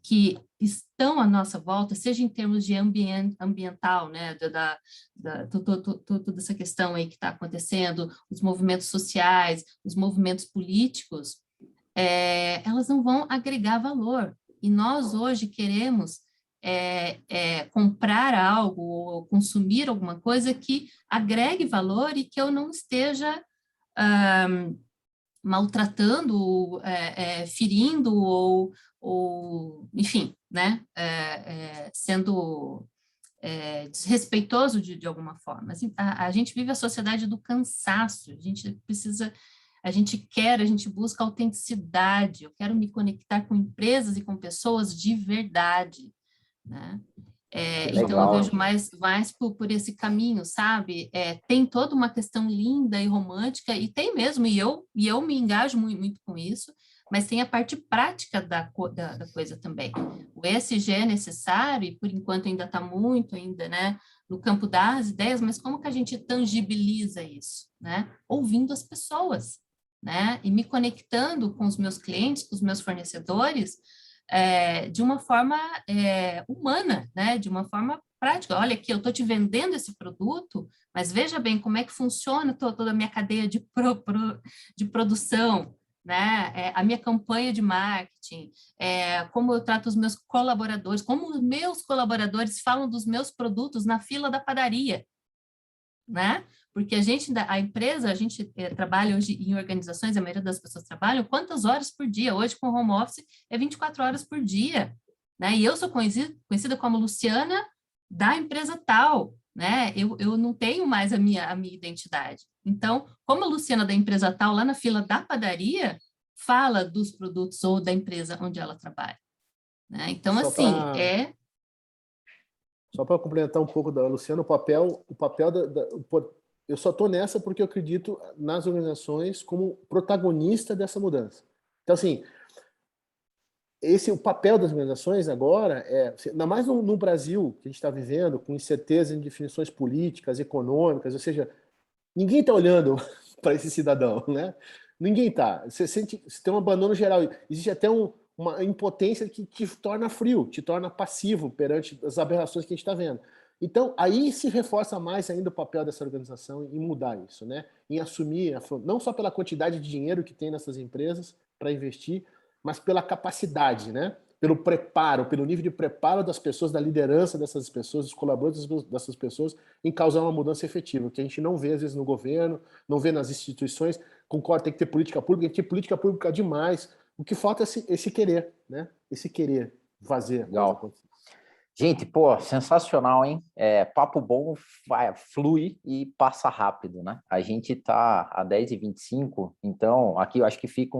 que estão à nossa volta, seja em termos de ambiental, né, toda essa questão aí que está acontecendo, os movimentos sociais, os movimentos políticos, elas não vão agregar valor. E nós hoje queremos comprar algo ou consumir alguma coisa que agregue valor e que eu não esteja maltratando, ferindo ou enfim, né, sendo desrespeitoso de alguma forma. Assim, a gente vive a sociedade do cansaço, a gente precisa, a gente busca autenticidade, eu quero me conectar com empresas e com pessoas de verdade, né? Então, eu vejo mais por esse caminho, sabe? Tem toda uma questão linda e romântica, e tem mesmo, e eu me engajo muito, muito com isso, mas tem a parte prática da coisa também. O ESG é necessário, e por enquanto ainda está muito, né, no campo das ideias, mas como que a gente tangibiliza isso, né? Ouvindo as pessoas, né? E me conectando com os meus clientes, com os meus fornecedores, de uma forma humana, né? De uma forma prática. Olha aqui, eu estou te vendendo esse produto, mas veja bem como é que funciona toda a minha cadeia de produção, né? A minha campanha de marketing, como eu trato os meus colaboradores, como os meus colaboradores falam dos meus produtos na fila da padaria, né? Porque a empresa, a gente trabalha hoje em organizações, a maioria das pessoas trabalham quantas horas por dia? Hoje, com home office, 24 horas por dia, né? E eu sou conhecida como Luciana da empresa tal, né? Eu não tenho mais a minha identidade. Então, como a Luciana da empresa tal, lá na fila da padaria, fala dos produtos ou da empresa onde ela trabalha, né? Então, Só para complementar um pouco da Luciana, o papel eu só estou nessa porque eu acredito nas organizações como protagonista dessa mudança. Então, assim, o papel das organizações agora ainda mais no Brasil, que a gente está vivendo, com incerteza em definições políticas, econômicas, ou seja, ninguém está olhando para esse cidadão, né? Ninguém está. Você tem um abandono geral. Existe até uma impotência que te torna frio, te torna passivo perante as aberrações que a gente está vendo. Então, aí se reforça mais ainda o papel dessa organização em mudar isso, né? Em assumir, não só pela quantidade de dinheiro que tem nessas empresas para investir, mas pela capacidade, né? Pelo preparo, pelo nível de preparo das pessoas, da liderança dessas pessoas, dos colaboradores dessas pessoas, em causar uma mudança efetiva, que a gente não vê, às vezes, no governo, não vê nas instituições. Concordo, tem que ter política pública, tem que ter política pública demais. O que falta é esse querer, né? Esse querer fazer a coisa acontecer. Gente, pô, sensacional, hein? Papo bom, flui e passa rápido, né? A gente tá a 10h25, então aqui eu acho que fica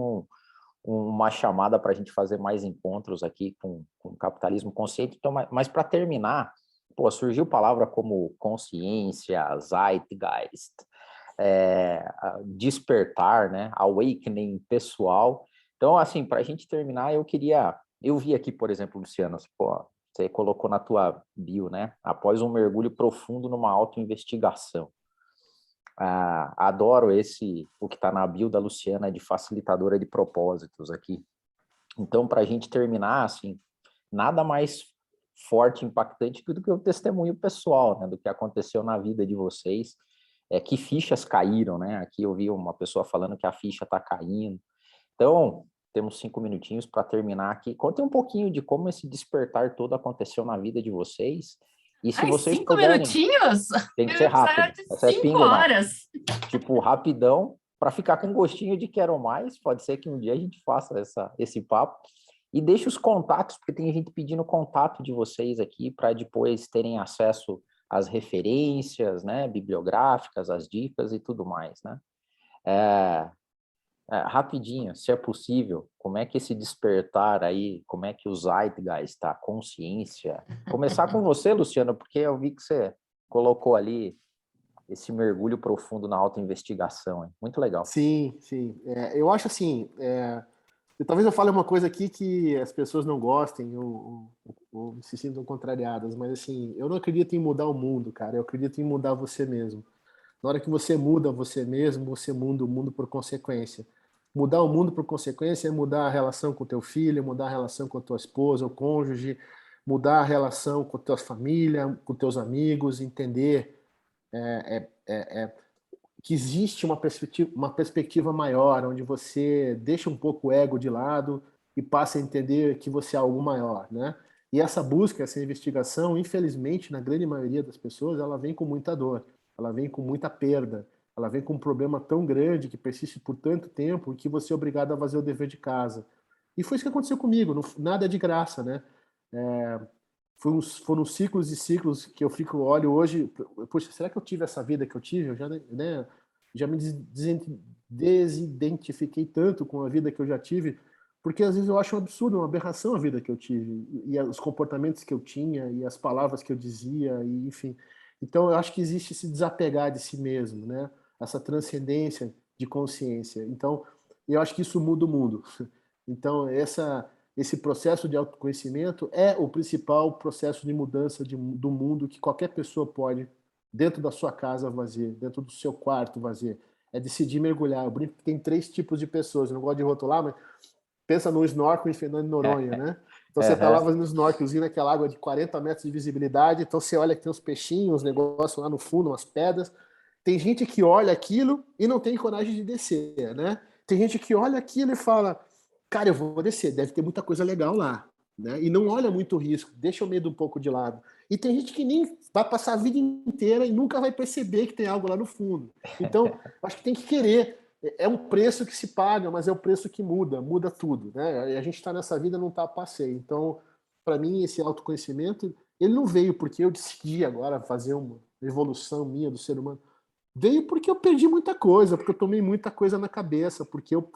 uma chamada para a gente fazer mais encontros aqui com o capitalismo consciente. Então, mas para terminar, pô, surgiu palavra como consciência, zeitgeist, despertar, né? Awakening pessoal. Então, assim, para a gente terminar, eu vi aqui, por exemplo, Luciano, você colocou na tua bio, né? Após um mergulho profundo numa autoinvestigação. Adoro o que está na bio da Luciana, de facilitadora de propósitos aqui. Então, para a gente terminar, assim, nada mais forte e impactante do que o testemunho pessoal, né? Do que aconteceu na vida de vocês. Que fichas caíram, né? Aqui eu vi uma pessoa falando que a ficha está caindo. Então, temos 5 minutinhos para terminar aqui. Conte um pouquinho de como esse despertar todo aconteceu na vida de vocês. E se vocês 5 puderem, minutinhos? tem que ser rápido. Essa 5 horas. Tipo, rapidão, para ficar com gostinho de quero mais. Pode ser que um dia a gente faça esse papo. E deixe os contatos, porque tem gente pedindo contato de vocês aqui para depois terem acesso as referências, né, bibliográficas, as dicas e tudo mais, né? Rapidinho, se é possível, como é que esse despertar aí, como é que o Zeitgeist, a consciência... Começar com você, Luciana, porque eu vi que você colocou ali esse mergulho profundo na autoinvestigação, hein? Muito legal. Sim, sim. Eu acho assim, talvez eu fale uma coisa aqui que as pessoas não gostem ou se sintam contrariadas, mas assim, eu não acredito em mudar o mundo, cara. Eu acredito em mudar você mesmo. Na hora que você muda você mesmo, você muda o mundo por consequência. Mudar o mundo por consequência é mudar a relação com o teu filho, mudar a relação com a tua esposa, o cônjuge, mudar a relação com a tua família, com teus amigos, entender que existe uma perspectiva maior, onde você deixa um pouco o ego de lado e passa a entender que você é algo maior, né? E essa busca, essa investigação, infelizmente, na grande maioria das pessoas, ela vem com muita dor, ela vem com muita perda, ela vem com um problema tão grande que persiste por tanto tempo que você é obrigado a fazer o dever de casa. E foi isso que aconteceu comigo, nada é de graça, né? Foram ciclos e ciclos que eu olho hoje, poxa, será que eu tive essa vida que eu tive? Eu já me desidentifiquei tanto com a vida que eu já tive, porque às vezes eu acho um absurdo, uma aberração a vida que eu tive, e os comportamentos que eu tinha, e as palavras que eu dizia, e enfim. Então eu acho que existe esse desapegar de si mesmo, né? Essa transcendência de consciência. Então eu acho que isso muda o mundo. Então esse processo de autoconhecimento é o principal processo de mudança do mundo que qualquer pessoa pode, dentro da sua casa, fazer, dentro do seu quarto, fazer. É decidir mergulhar. Eu brinco que tem 3 tipos de pessoas. Eu não gosto de rotular, mas pensa no snorkel em Fernando de Noronha, né? Então você está lá fazendo snorkelzinho naquela água de 40 metros de visibilidade, então você olha que tem uns peixinhos, uns negócios lá no fundo, umas pedras. Tem gente que olha aquilo e não tem coragem de descer, né? Tem gente que olha aquilo e fala, cara, eu vou descer, deve ter muita coisa legal lá, né? E não olha muito o risco, deixa o medo um pouco de lado. E tem gente que nem vai passar a vida inteira e nunca vai perceber que tem algo lá no fundo. Então, acho que tem que querer. É um preço que se paga, mas é o preço que muda tudo, né? E a gente está nessa vida, não está a passeio. Então, para mim, esse autoconhecimento, ele não veio porque eu decidi agora fazer uma evolução minha do ser humano. Veio porque eu perdi muita coisa, porque eu tomei muita coisa na cabeça, porque eu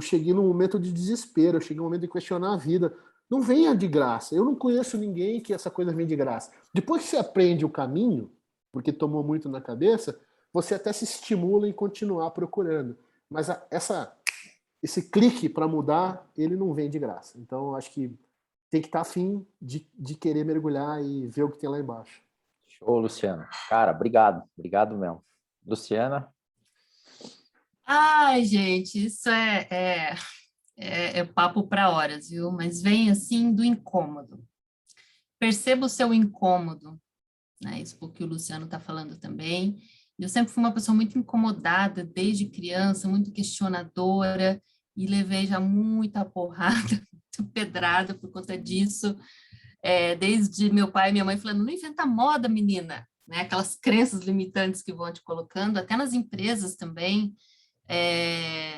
cheguei num momento de desespero, eu cheguei num momento de questionar a vida. Não venha de graça. Eu não conheço ninguém que essa coisa vem de graça. Depois que você aprende o caminho, porque tomou muito na cabeça, você até se estimula em continuar procurando. Mas esse clique para mudar, ele não vem de graça. Então, eu acho que tem que estar afim de querer mergulhar e ver o que tem lá embaixo. Show, Luciana. Cara, obrigado. Obrigado mesmo. Luciana? Ai, gente, isso é papo para horas, viu? Mas vem assim do incômodo. Perceba o seu incômodo, né? Isso que o Luciano está falando também. Eu sempre fui uma pessoa muito incomodada desde criança, muito questionadora, e levei já muita porrada, muita pedrada por conta disso. Desde meu pai e minha mãe falando, não inventa moda, menina, né? Aquelas crenças limitantes que vão te colocando, até nas empresas também,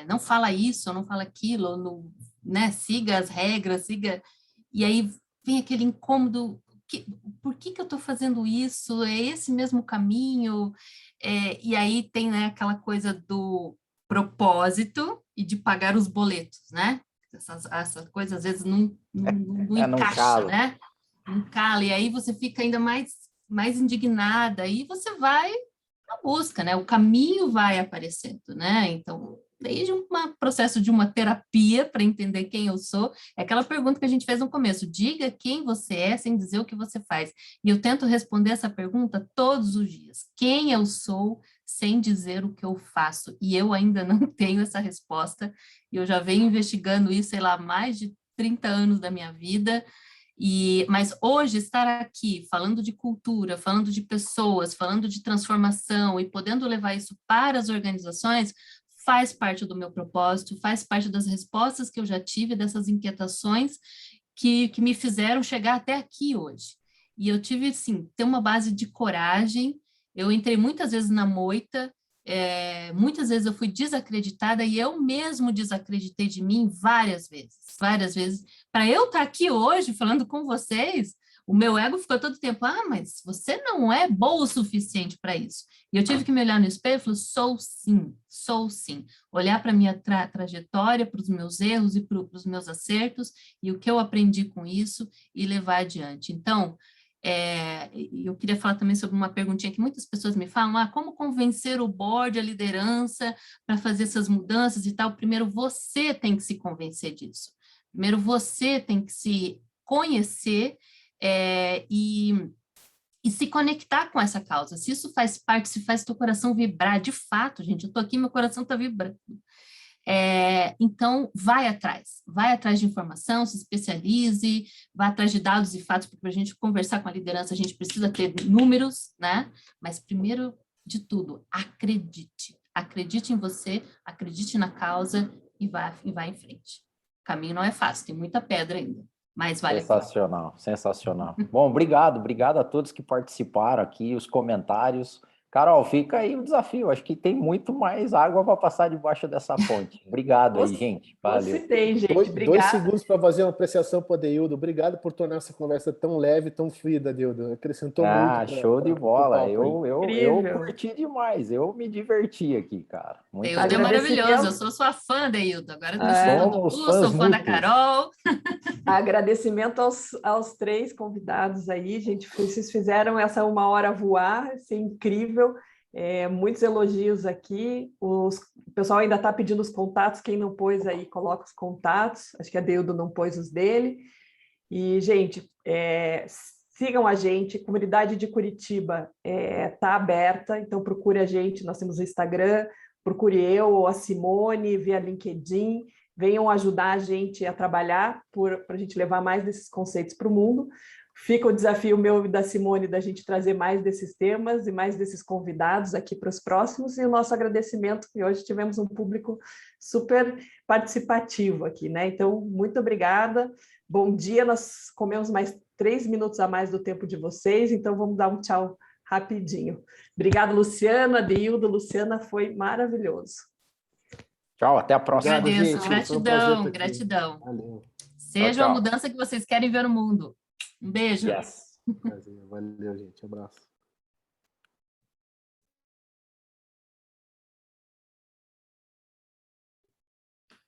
não fala isso, não fala aquilo, não, né? Siga as regras, siga... E aí vem aquele incômodo, por que eu estou fazendo isso? É esse mesmo caminho? E aí tem, né, aquela coisa do propósito e de pagar os boletos, né? Essa coisa às vezes não encaixa, né? Não cala, e aí você fica ainda mais indignada, e você vai à busca, né? O caminho vai aparecendo, né? Então, desde um processo de uma terapia para entender quem eu sou, é aquela pergunta que a gente fez no começo, diga quem você é sem dizer o que você faz. E eu tento responder essa pergunta todos os dias. Quem eu sou sem dizer o que eu faço? E eu ainda não tenho essa resposta, e eu já venho investigando isso, sei lá, mais de 30 anos da minha vida. Mas hoje estar aqui falando de cultura, falando de pessoas, falando de transformação e podendo levar isso para as organizações faz parte do meu propósito, faz parte das respostas que eu já tive, dessas inquietações que me fizeram chegar até aqui hoje. E eu tive, sim, ter uma base de coragem. Eu entrei muitas vezes na moita, muitas vezes eu fui desacreditada e eu mesmo desacreditei de mim várias vezes. Para eu estar aqui hoje falando com vocês, O meu ego ficou todo tempo, mas você não é boa o suficiente para isso. E eu tive que me olhar no espelho e falar, sou sim. Olhar para a minha trajetória, para os meus erros e para os meus acertos, e o que eu aprendi com isso, e levar adiante. Então, eu queria falar também sobre uma perguntinha que muitas pessoas me falam, como convencer o board, a liderança, para fazer essas mudanças e tal. Primeiro, você tem que se convencer disso. Primeiro, você tem que se conhecer e se conectar com essa causa. Se isso faz parte, se faz teu coração vibrar, de fato, gente, eu estou aqui, meu coração está vibrando. Então, vai atrás de informação, se especialize, vai atrás de dados e fatos, porque para a gente conversar com a liderança, a gente precisa ter números, né? Mas, primeiro de tudo, acredite em você, acredite na causa e vá em frente. O caminho não é fácil, tem muita pedra ainda, mas vale a pena. Sensacional. Bom, obrigado a todos que participaram aqui, os comentários. Carol, fica aí o desafio. Acho que tem muito mais água para passar debaixo dessa ponte. Obrigado aí, gente. Valeu. Tem, gente. Dois segundos para fazer uma apreciação para o Adeildo. Obrigado por tornar essa conversa tão leve, tão fluida, Adeildo. Acrescentou muito. Show de bola. Eu curti demais. Eu me diverti aqui, cara. Deildo é maravilhoso. Eu sou sua fã, Deildo. Agora me sinto do Lu, sou fã da Carol. Agradecimento aos 3 convidados aí, gente. Vocês fizeram essa 1 hora voar, isso é incrível. Muitos elogios aqui. O pessoal ainda está pedindo os contatos. Quem não pôs aí, coloca os contatos. Acho que a Deildo não pôs os dele. E, gente, sigam a gente. A comunidade de Curitiba está aberta, então procure a gente. Nós temos o Instagram, procure eu ou a Simone via LinkedIn. Venham ajudar a gente a trabalhar para a gente levar mais desses conceitos para o mundo. Fica o desafio meu e da Simone da gente trazer mais desses temas e mais desses convidados aqui para os próximos, e o nosso agradecimento, que hoje tivemos um público super participativo aqui, né? Então, muito obrigada, bom dia, nós comemos mais 3 minutos a mais do tempo de vocês, então vamos dar um tchau rapidinho. Obrigada, Luciano, Adeildo, Luciana, foi maravilhoso. Tchau, até a próxima. Agradeço, gratidão. Valeu. Seja a mudança que vocês querem ver no mundo. Um beijo. Yes. Valeu, gente. Um abraço.